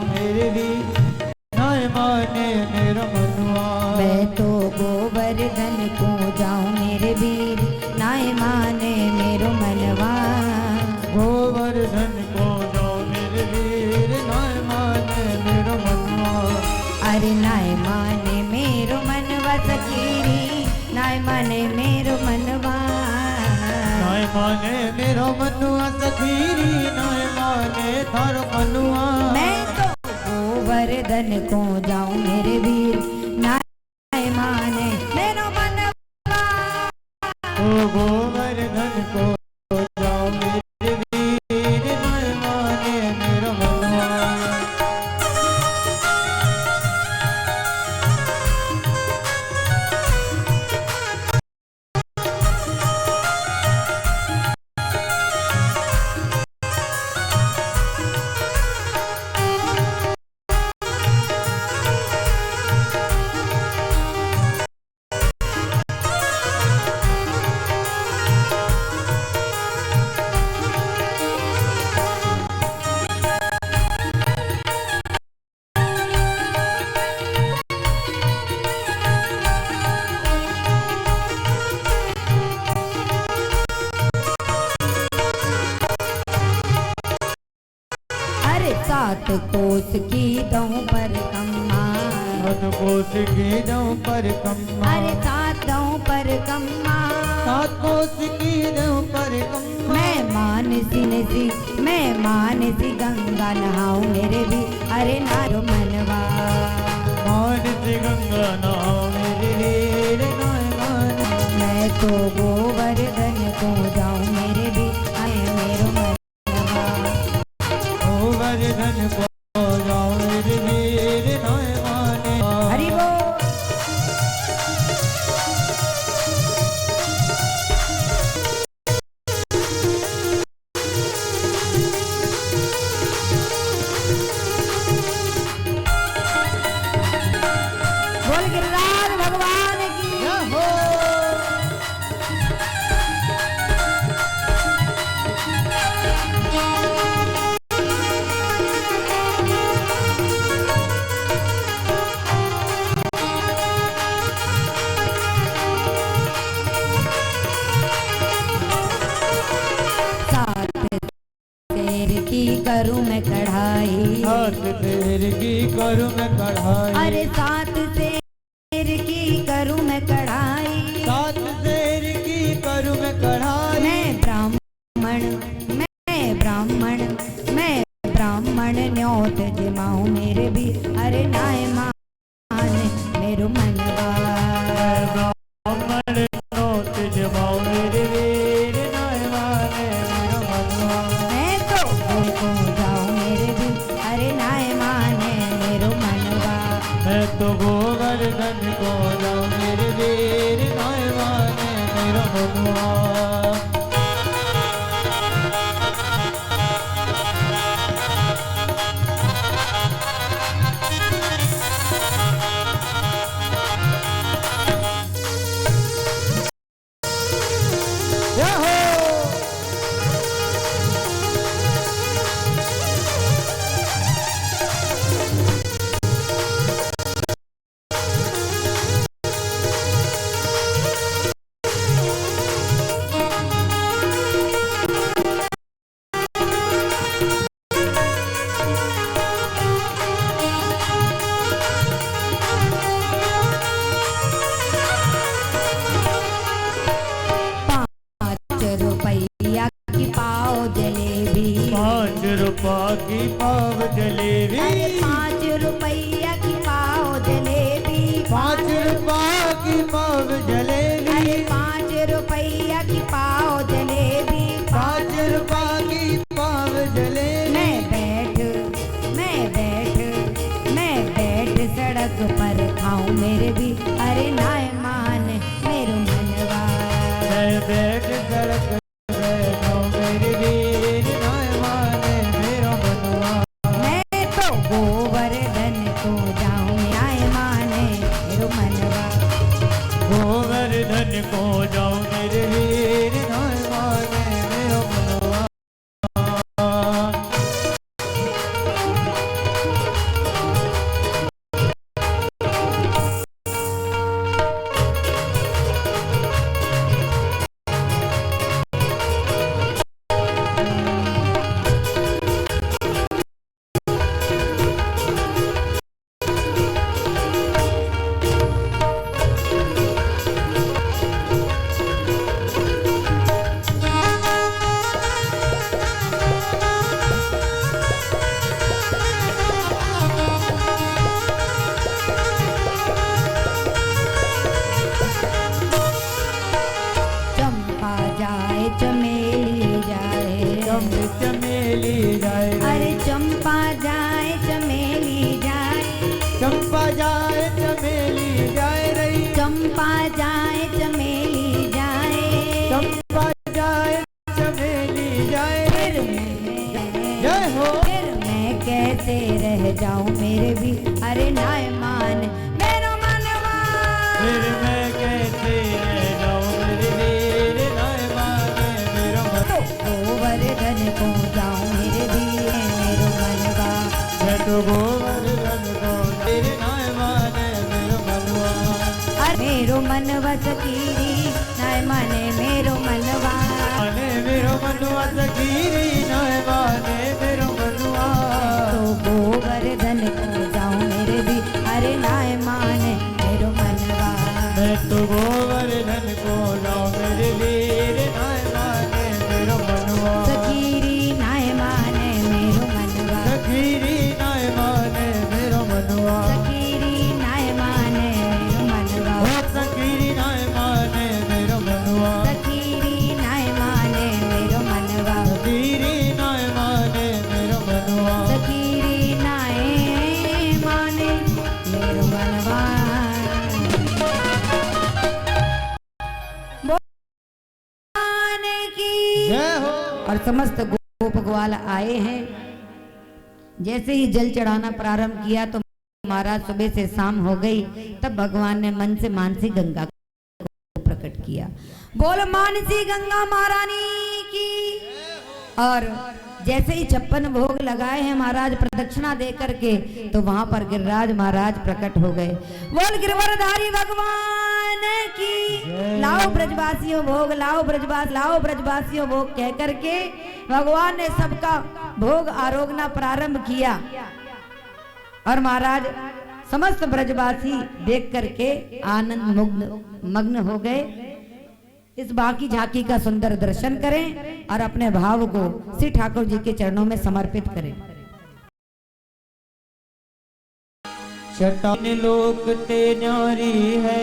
मेरे वीर नाय माने मेरा मनवा। मैं तो गोवर्धन को जाऊं मेरे वीर नाय माने मेरो मनवा। गोवर्धन को जाऊं मेरे वीर नाय माने मेरा मनवा। अरे नाय माने मेरो मनवा सखीरी नाय माने मेरो मनवा। नाय माने मेरो मनुआ सखीरी नाय माने थारो मनुआ। मैं तो गोवर्धन को जाऊं मेरे वीर नाय माने मेरो मनवा। ओ गोवर्धन को जाऊं मेरे वीर नाय माने मेरा मनवा। सात कोस की दऊं पर कम्मा। सात कोस की दऊं पर कम्मा। अरे सात दऊं पर कम्मा। सात कोस की दऊं पर कम्मा। मैं मानसी गंगा नहाऊं मेरे भी अरे नारो मनवा। मानसी गंगा नहाऊं मेरे वीर नाय माने। मैं तो गोवर्धन को जाऊं मेरे भी अरे मेरो मनवा। गोवर्धन को जाऊं मेरे वीर नाय माने। हरि बोल। बोल गिरिराज भगवान की। हो सात शेर की करूं मैं कढ़ाई। सात शेर की करूं मैं कढ़ाई। अरे सात शेर की करूं मैं कढ़ाई। सात शेर की करूं मैं कढ़ाई। मैं ब्राह्मण न्योत जमाऊं मेरे भी अरे नाय माने मेरो मनवा। ब्राह्मण न्योत जमाऊं मेरे वीर नाय माने मेरा मनवा। मैं तो को जाऊं मेरे भी अरे नाय माने मेरो मनवा। मैं तो गोवर्धन को जाऊं मेरे वीर नाय माने मेरा मनवा। रुपया की पाव जलेबी। 5 रुपया की पाव जलेबी। अरे 5 रुपया की पाव जलेबी। 5 रुपया की पाव जलेबी। अरे 5 रुपया की पाव जलेबी। 5 रुपया की पाव जलेबी। मैं बैठ सड़क पर खाऊं मेरे भी अरे नाय माने मेरो मनवा। मैं बैठ सड़क पर खाऊं मेरे वीर नाय माने मेरा मनवा। मैं तो गोवर्धन जाए चमेली जाए, चमेली जाए, अरे चंपा जाए चमेली जाए, चंपा जाए चमेली जाए रही, चंपा जाए चमेली जाए, चंपा जाए चमेली जाए। फिर मैं, जय हो। फिर मैं कैसे रह जाऊं मेरे भी, अरे नाय मान मेरो मनवा, फिर मैं कैसे रह जाऊं मेरे वीर नाय माने मेरो मन। गोवर्धन को जाऊं मेरे भी मेरो मनवा, मैं तो गोवर्धन को तेरे नाय माने मेरो मनवा, अरे मेरो मनवा सकीरी नाय माने मेरो मनवा, माने मेरो मनवा सकीरी नाय माने मेरो मनवा। तो गोवर्धन को जाऊं मेरे भी, अरे नाय माने मेरो मनवा, मैं तो गोवर्धन को जाऊं मेरे वीर नाय माने मेरो मनवा, सकीरी नाय माने मेरो मनवा, सखीरी नाय माने मेरो मनवा, सकीरी नाय माने मेरो मनवा, ओ सखीरी नाय माने मेरो मनवा, सकीरी नाय माने मेरो मनवा, सखीरी नाय माने मेरो मनवा। सकीरी नाय माने मेरो मनवा। बोलने की जय हो। और समस्त गोप ग्वाल आए हैं। जैसे ही जल चढ़ाना प्रारंभ किया तो महाराज सुबह से शाम हो गई, तब भगवान ने मन से मानसी गंगा को प्रकट किया। बोल मानसी गंगा महारानी की। और जैसे ही 56 भोग लगाए हैं महाराज प्रदक्षिणा दे करके, तो वहां पर गिरिराज महाराज प्रकट हो गए। बोल गिरवरधारी भगवान की। लाओ ब्रजवासियों भोग, लाओ ब्रजवास, लाओ ब्रजवासियों भोग कह करके भगवान ने सबका भोग आरोगना प्रारंभ किया। और महाराज समस्त ब्रजवासी देख करके आनंद मग्न हो गए। इस बाकी झांकी का सुंदर दर्शन करें और अपने भाव को श्री ठाकुर जी के चरणों में समर्पित करें। शतान लोक ते न्यारी है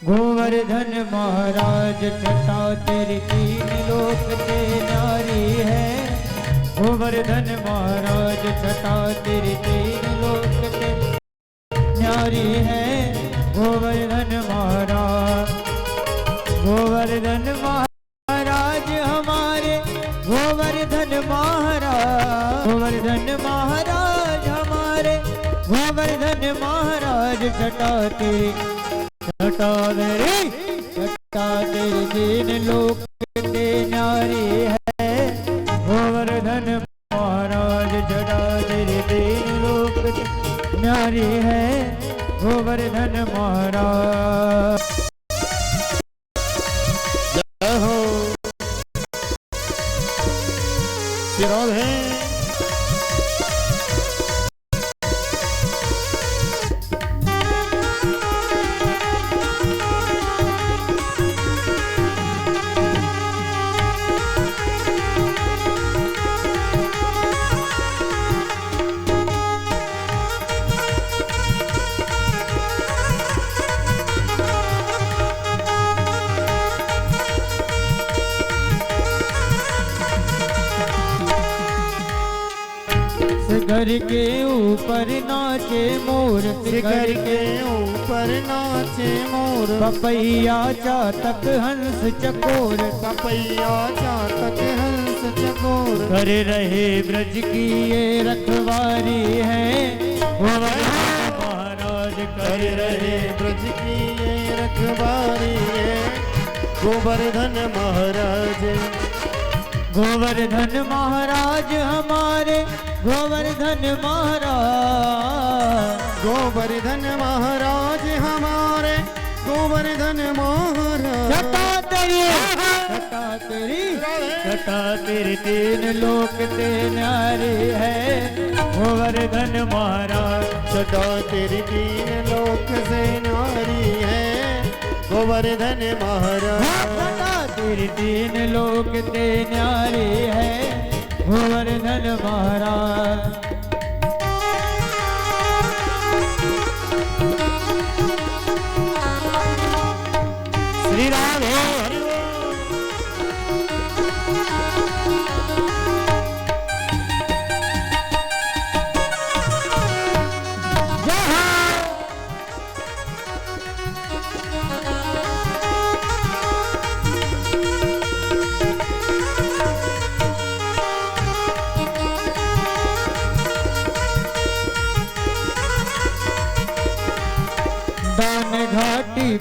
गोवर्धन महाराज, छटा तेरी 3 लोक ते न्यारी है गोवर्धन महाराज, छटा तेरी 3 लोक ते न्यारी है गोवर्धन महाराज। गोवर्धन महाराज हमारे, गोवर्धन महाराज, गोवर्धन महाराज हमारे, गोवर्धन महाराज छटा तेरी, छटा तेरी 3 लोक ते न्यारी है गोवर्धन महाराज, छटा तेरी 3 लोक ते न्यारी है गोवर्धन महाराज। राधे शिखर के ऊपर नाचे मोर, शिखर के ऊपर नाचे मोर, पपैया चातक हंस चकोर, पपैया चातक हंस चकोर, कर रहे ब्रज की ये रखवारी है गोवर्धन महाराज, कर रहे ब्रज की ये रखवारी है गोवर्धन महाराज। गोवर्धन महाराज हमारे, गोवर्धन महाराज, गोवर्धन महाराज हमारे, गोवर्धन महाराज। छटा तेरी, छटा तेरी 3 लोक ते न्यारी है गोवर्धन महाराज, छटा तेरी 3 लोक से न्यारी है गोवर्धन महाराज। छटा तेरी 3 लोक ते न्यारी है गोवर्धन महाराज। श्री राम हरि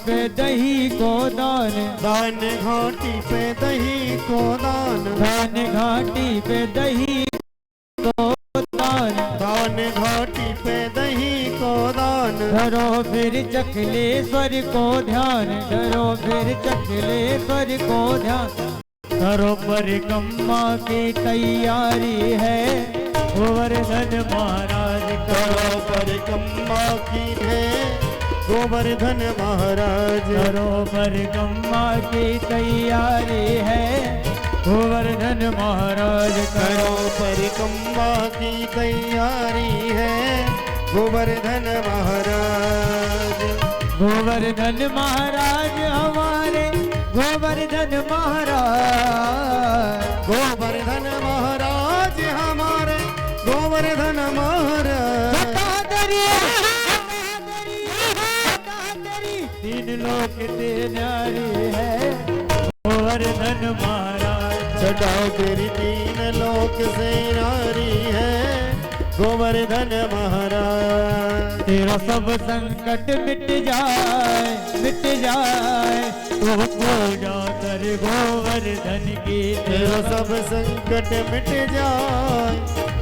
पे दही को दान, दान घाटी पे दही को दान, दान घाटी पे दही को दान, दान घाटी पे दही को दान। धरो फिर चकलेश्वर को ध्यान, धरो फिर चकलेश्वर को ध्यान। करो परिक्रमा की तैयारी है, गोवर्धन महाराज करो परिक्रमा की है गोवर्धन महाराज। करो परिक्रमा की तैयारी है, गोवर्धन महाराज करो परिक्रमा की तैयारी है गोवर्धन महाराज। गोवर्धन महाराज हमारे, गोवर्धन महाराज, गोवर्धन महाराज हमारे, गोवर्धन महाराज। तीन लोक ते न्यारी है, गोवर्धन महाराज। छटाओ तेरी तीन लोक से नारी है गोवर्धन महाराज। तेरा सब संकट मिट जाए, मिट जाए, तू पूजा कर गोवर्धन की। तेरा सब संकट मिट जाए,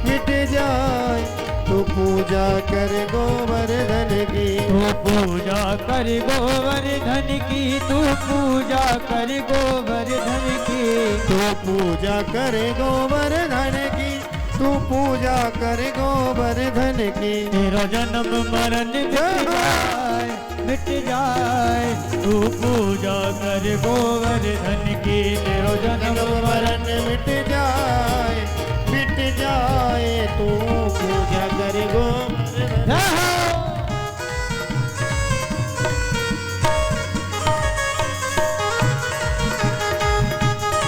मिट जाए, तू पूजा कर गोवर्धन की। तू पूजा कर गोवर्धन की, तू पूजा कर गोवर्धन की। तू पूजा कर गोवर्धन की, तू पूजा कर गोवर्धन की। तेरा जन्म मरण मिट जाए, मिट जाए, तू पूजा कर गोवर्धन की। तेरा जन्म मरण मिट जाए, मिट जाए, तू पूजा कर गोवर्धन।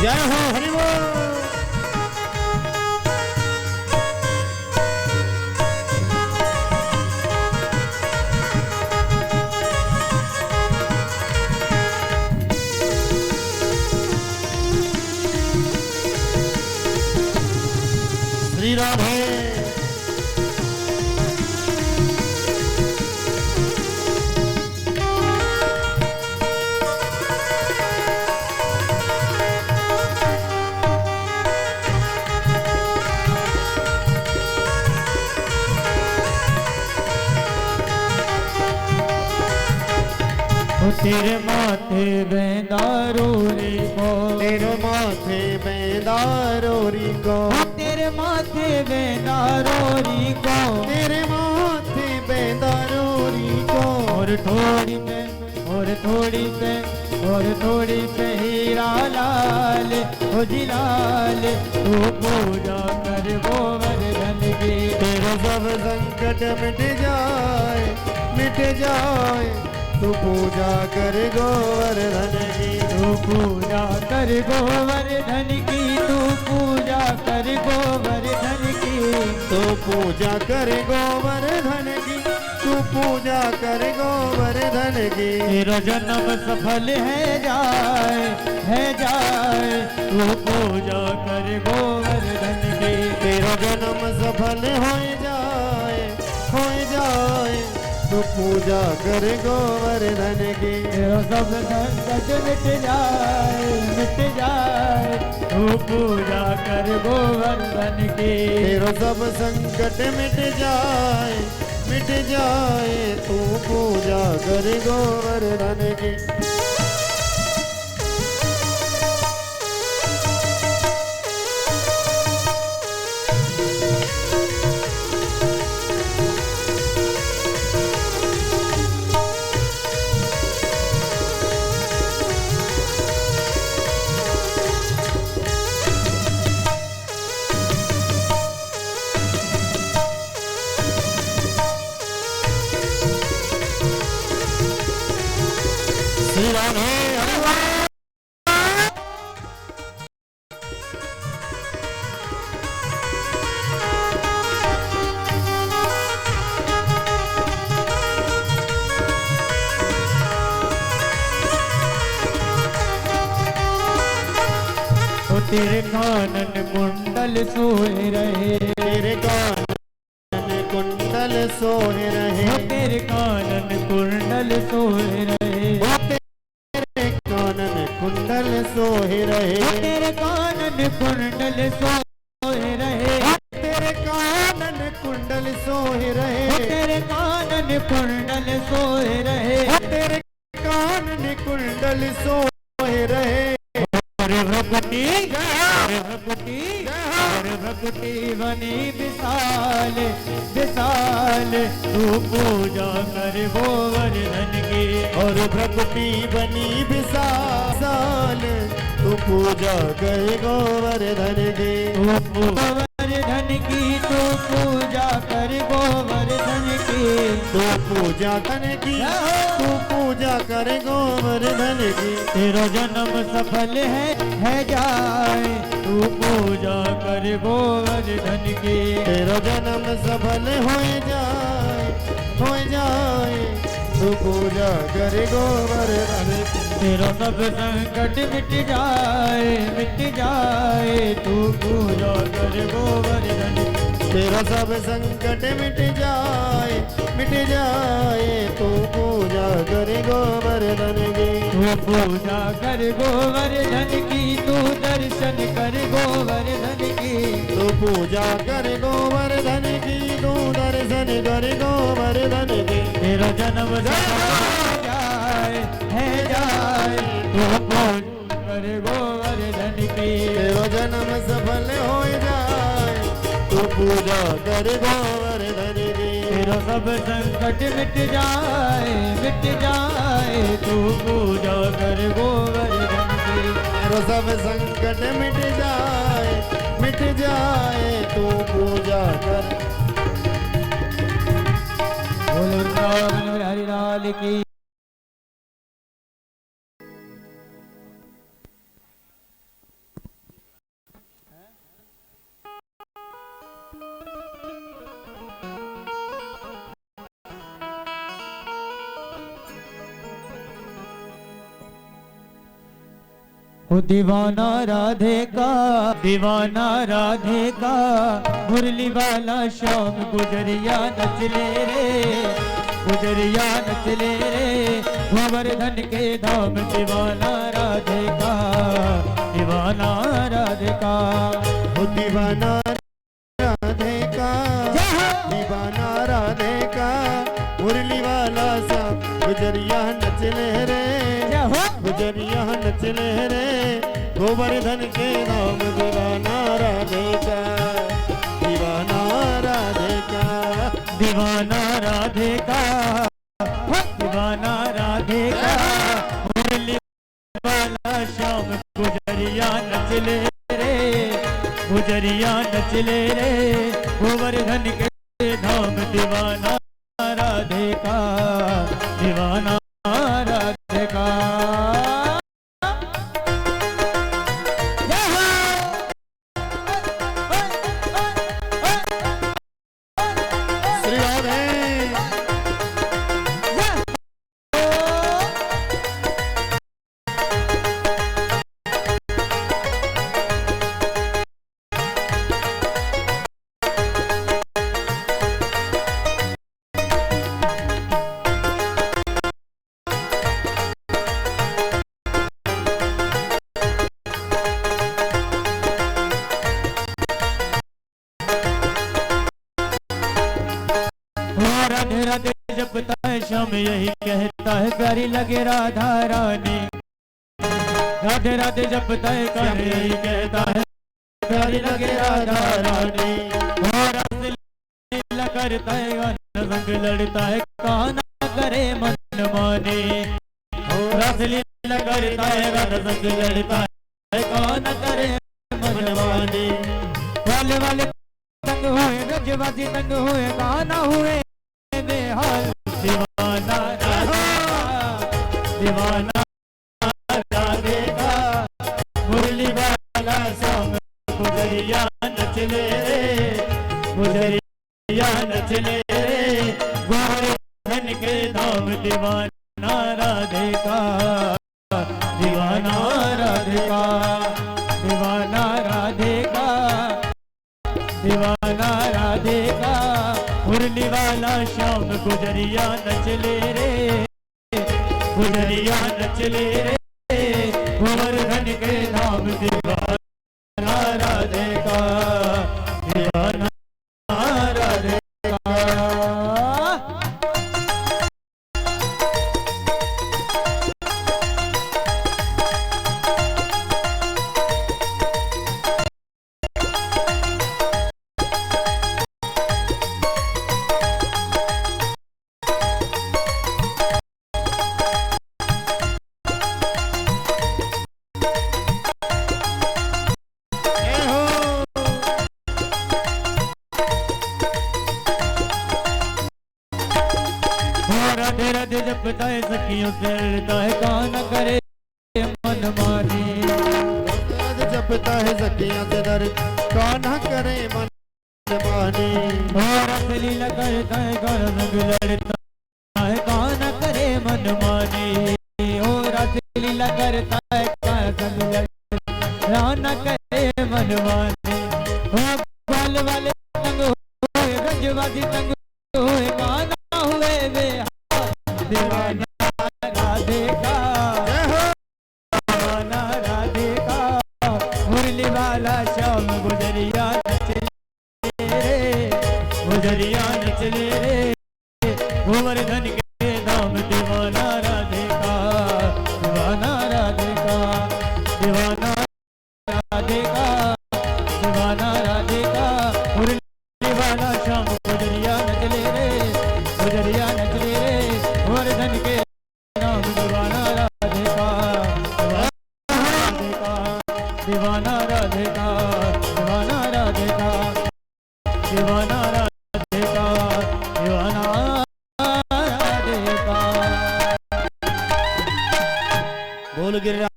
जय हो हरि बोल। श्री राधे। तेरे माथे बेंदारोरी को, तेरे माथे बेंदारोरी को, तेरे माथे बेंदारोरी को, तेरे माथे बेंदारोरी को। और थोड़ी पे, और थोड़ी पे, और थोड़ी पे हीरा लाल, ओ जी लाल, तू पूजा कर गोवर्धन की। तेरा सब संकट मिट जाए, मिट जाए, तू पूजा कर गोवर्धन की। तू पूजा कर गोवर्धन की, तू पूजा कर गोवर्धन की। तू पूजा कर गोवर्धन की, तू पूजा कर गोवर्धन की। तेरा जन्म सफल है जाए, है जाए, तू पूजा कर गोवर्धन की। तेरा जन्म सफल हो जाए, हो जाए, तू पूजा कर गोवर्धन की। तेरा सब संकट मिट जाए, मिट जाए, तू पूजा कर गोवर्धन की। तेरा सब संकट मिट जाए, मिट जाए, तू पूजा कर गोवर्धन की। श्री राधे हरि बोल। तेरे कानन कुंडल सोए रहे, तेरे कानन कुंडल सोए रहे, तेरे कानन कुंडल सोए रहे, कुंडल सोहे रहे, तेरे कानन कुंडल सोहे रहे, तेरे कानन कुंडल सोहे रहे, तेरे कानन कुंडल सोहे रहे, तेरे कानन कुंडल सोहे रहे। भगवती भगवती बनी विशाल विशाल, तू पूजा कर गोवर्धन की। और भगवती बनी विशाल, तू पूजा कर गोवर्धन की। गोवर्धन की तू पूजा कर गोवर्धन की। तू पूजा कर की, तू पूजा कर गोवर्धन की। तेरा जन्म सफल है जाए, तू पूजा कर गोवर्धन की। तेरा जन्म सफल हो जाए, तू पूजा कर गोवर्धन की। तेरा सब संकट मिट जाए, तू पूजा कर गोवर्धन की। तेरा सब संकट मिट जाए, तू पूजा कर गोवर्धन की। तू पूजा कर गोवर्धन की, तू दर्शन कर गोवर्धन की। तू पूजा कर गोवर्धन की, तू दर्शन कर गोवर्धन की। तेरा जन्म है जाए, तू पूजा कर गोवर्धन की। तेरा जन्म सफल हो जाए, तू पूजा कर गोवर्धन की। तेरा सब संकट मिट जाए, तू पूजा कर गोवर्धन की। तेरा सब संकट मिट जाए, तू पूजा कर। बोलो वृंदावन बिहारी लाल की। ओ दीवाना राधे का मुरली वाला श्याम गुजरिया नच ले रे, गोवर्धन के धाम। दीवाना राधे का ओ दीवाना राधे का, दीवाना राधे का, मुरली वाला सा गुजरिया नच ले रे, गुजरिया नच ले रे, गोवर्धन के नाम। दीवाना राधे का, दीवाना राधे का, दीवाना राधे का, दीवाना राधे का, मुरली वाला श्याम गुजरिया नच ले रे, गोवर्धन के धाम। दीवाना राधे का, दीवाना राधे का। श्री राधे। राधे राधे जपता है श्याम यही कहता है, प्यारी लगे राधा रानी। राधे राधे जपता है श्याम यही कहता है, प्यारी लगे राधा रानी। लीला करता है रंग लड़ता है, काना करे मन माने। रस लीला करता है रंग लड़ता है, काना करे मन माने। वाले तंग हुए ब्रजवासी तंग हुए, गाना हुए बेहाल। दीवाना राधे का, मुरली वाला श्याम गुजरिया नच ले रे, गोवर्धन के धाम। दीवाना राधे का, दीवाना राधे का, दीवाना राधे का, दीवाना राधे का, मुरली वाला श्याम गुजरिया नच ले रे, गोवर्धन धन के धाम दीवाना राधे का, दीवाना राधे का। जय हो। राधे राधे जपता है सखियों से लड़ता है कान करे मन माने। राधे जपता है सखियां से दर कान्हा करे मन माने। रस लीला करता है कान संग लड़ता है कान करे मन माने। ओ रस लीला करता है कान संग लड़ता करे मन माने। ओ बाल वाले तंग होए गंजवादी तंग होए काना हुए वे दीवाना राधे का, जय हो। दीवाना राधे का। मुरली वाला श्याम गुजरिया नचले रे, गुजरिया नचले रे। गोवर्धन के धाम दीवाना राधे का, दीवाना राधे का, दीवाना राधे का, दीवाना राधे का। मुरली वाला श्याम गुजरिया नचले रे, गुजरिया नचले रे। गोवर्धन के नाम दीवाना राधे का, दीवाना राधे का, दीवाना राधे का, दीवाना राधे का, दीवाना राधे का। बोल गिरिराज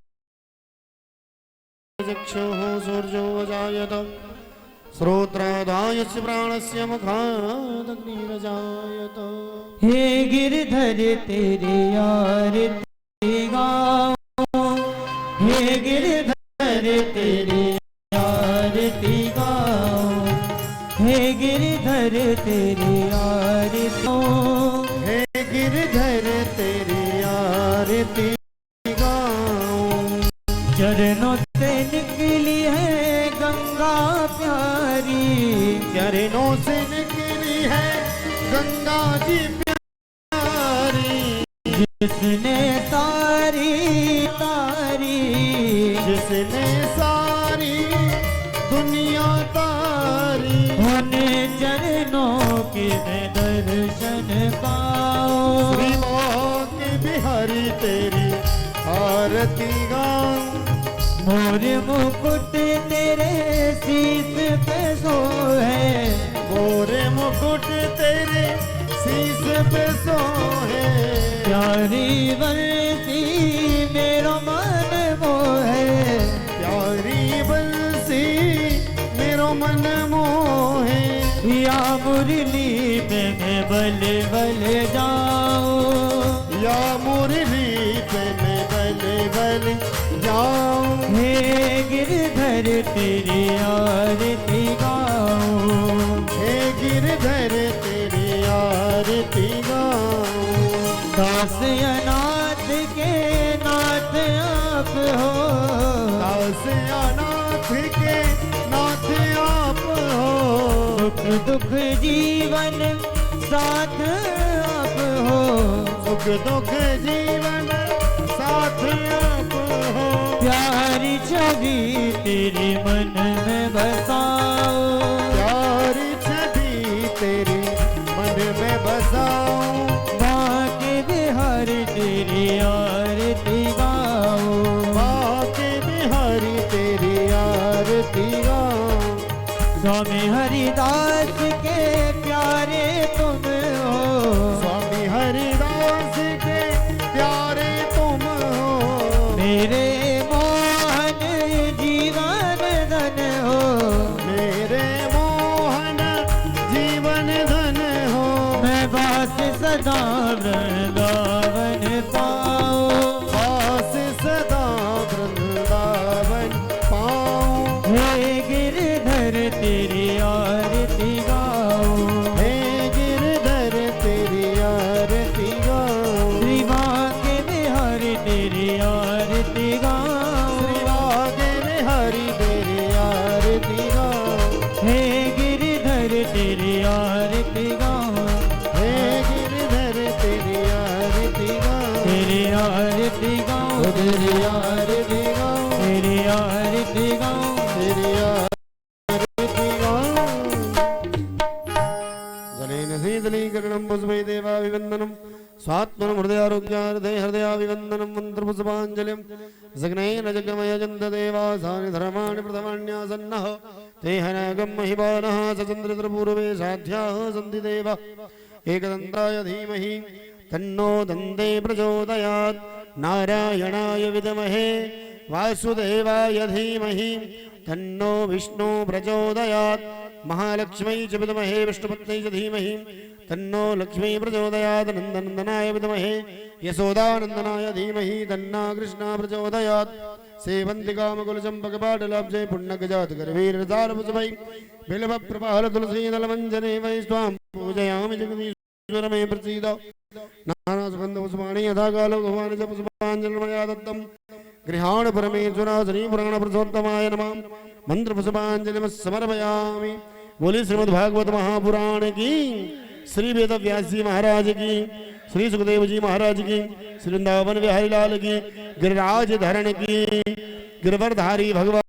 चक्षुः सूर्यो जायत श्रोत्रादायस्य प्राणस्य मुखादग्निरजायत। हे गिरधर तेरे आरती गाओ, हे गिरधर तेरे आरती गाओ, हे गिरधर तेरे आरती गाओ। हे गिरधर तेरी आरती गाऊं। चरणों से निकली है गंगा प्यारी, चरणों से निकली है गंगा जी प्यारी। जिसने सारी तारी, जिसने सारी दुनिया तारी। होने चरणों के मैं दर्शन पाओ। श्री के बिहारी तेरी आरती गाऊं। मोर मुकुट तेरे शीस पे सोहे, मोरे मुकुट तेरे शीस पे सोहे। प्यारी बंसी मेरा मन मोहे। प्यारी बंसी मेरो मन मोहे। या मुरली पे मैं बल बल जाऊं, या मुरली पे मैं बल बल जाऊं। हे गिरधर तेरी आरती गाऊं। हे गिरधर तेरी आरती गाऊं। दास अनाथ के नाथ आप हो, दास अनाथ के नाथ आप हो। सुख दुख जीवन साथ आप हो। सुख दुख जीवन साथ आप हो। प्यारी छवि तेरी मन में बसाओ, प्यारी छवि तेरी मन में बसाऊं। बाके बिहार तेरी आरती गाओ। बाके बिहारी तेरी आरती गाऊं। स्वामी हरिदास के प्यारे तुम हो, स्वामी हरिदास के प्यारे तुम हो। मेरे मोहन जीवन धन हो। मेरे मोहन जीवन धन हो। मैं बास सदा वृंदावन पाओ। वास सदा वृंदावन पाऊं। हे गिरधर तेरी आरती गाओ। हे गिरधर तेरी आरती गाऊं। श्री बाके बिहारी तेरी आरती गाओ। श्री तेरी आरती गाऊं तेरी आरती गाऊं। जलेन शीतलीकरणं पुष्पै देवाभिवन्दनं स्वात्मनं हृदयारोग्यार्थे हृदयाभिवन्दनं मन्त्रपुष्पाञ्जलिं जग्नेन जगमय जन्तदेवासानि धर्माणि प्रथमान्यासन्नः ते हनागं महिमानः सचन्द्रपूर्वे साध्याः सन्ति देवा एकदन्ताय धीमहि तन्नो दन्ते प्रचोदयात् नारायणाय विद्महे वासुदेवाय धीमहि तन्नो विष्णु प्रचोदयात् महालक्ष्मी च विद्महे विष्णुपत्नी च धीमहि तन्नो लक्ष्मी प्रचोदयात् नन्दनन्दनाय विद्महे यशोदानन्दनाय धीमहि तन्ना कृष्णा प्रचोदयात् सेवन्तिकामकुलचम्पकपाटलाब्जै पुण्यगजातगर्भीरदारपुष्पै बिल्वप्रपालतुलसीदलमञ्जने वै स्वां पूजयामि जगदीश्वर मे प्रसीद नानासुगन्धपुष्पाणि यथा कालो भवानि च पुष्पाञ्जलिर्मया दत्तं गृहाण परमेश्वरा श्रीपुराणपुरुषोत्तमाय नमः मंत्रपुष्पाञ्जलिं समर्पयामि। बोली श्रीमद्भागवत महापुराण की, श्री वेद व्यास जी महाराज की, श्री सुखदेव जी महाराज की, श्री वृंदावन बिहारी लाल की, गिरिराज धरण की, गिरवरधारी भगवान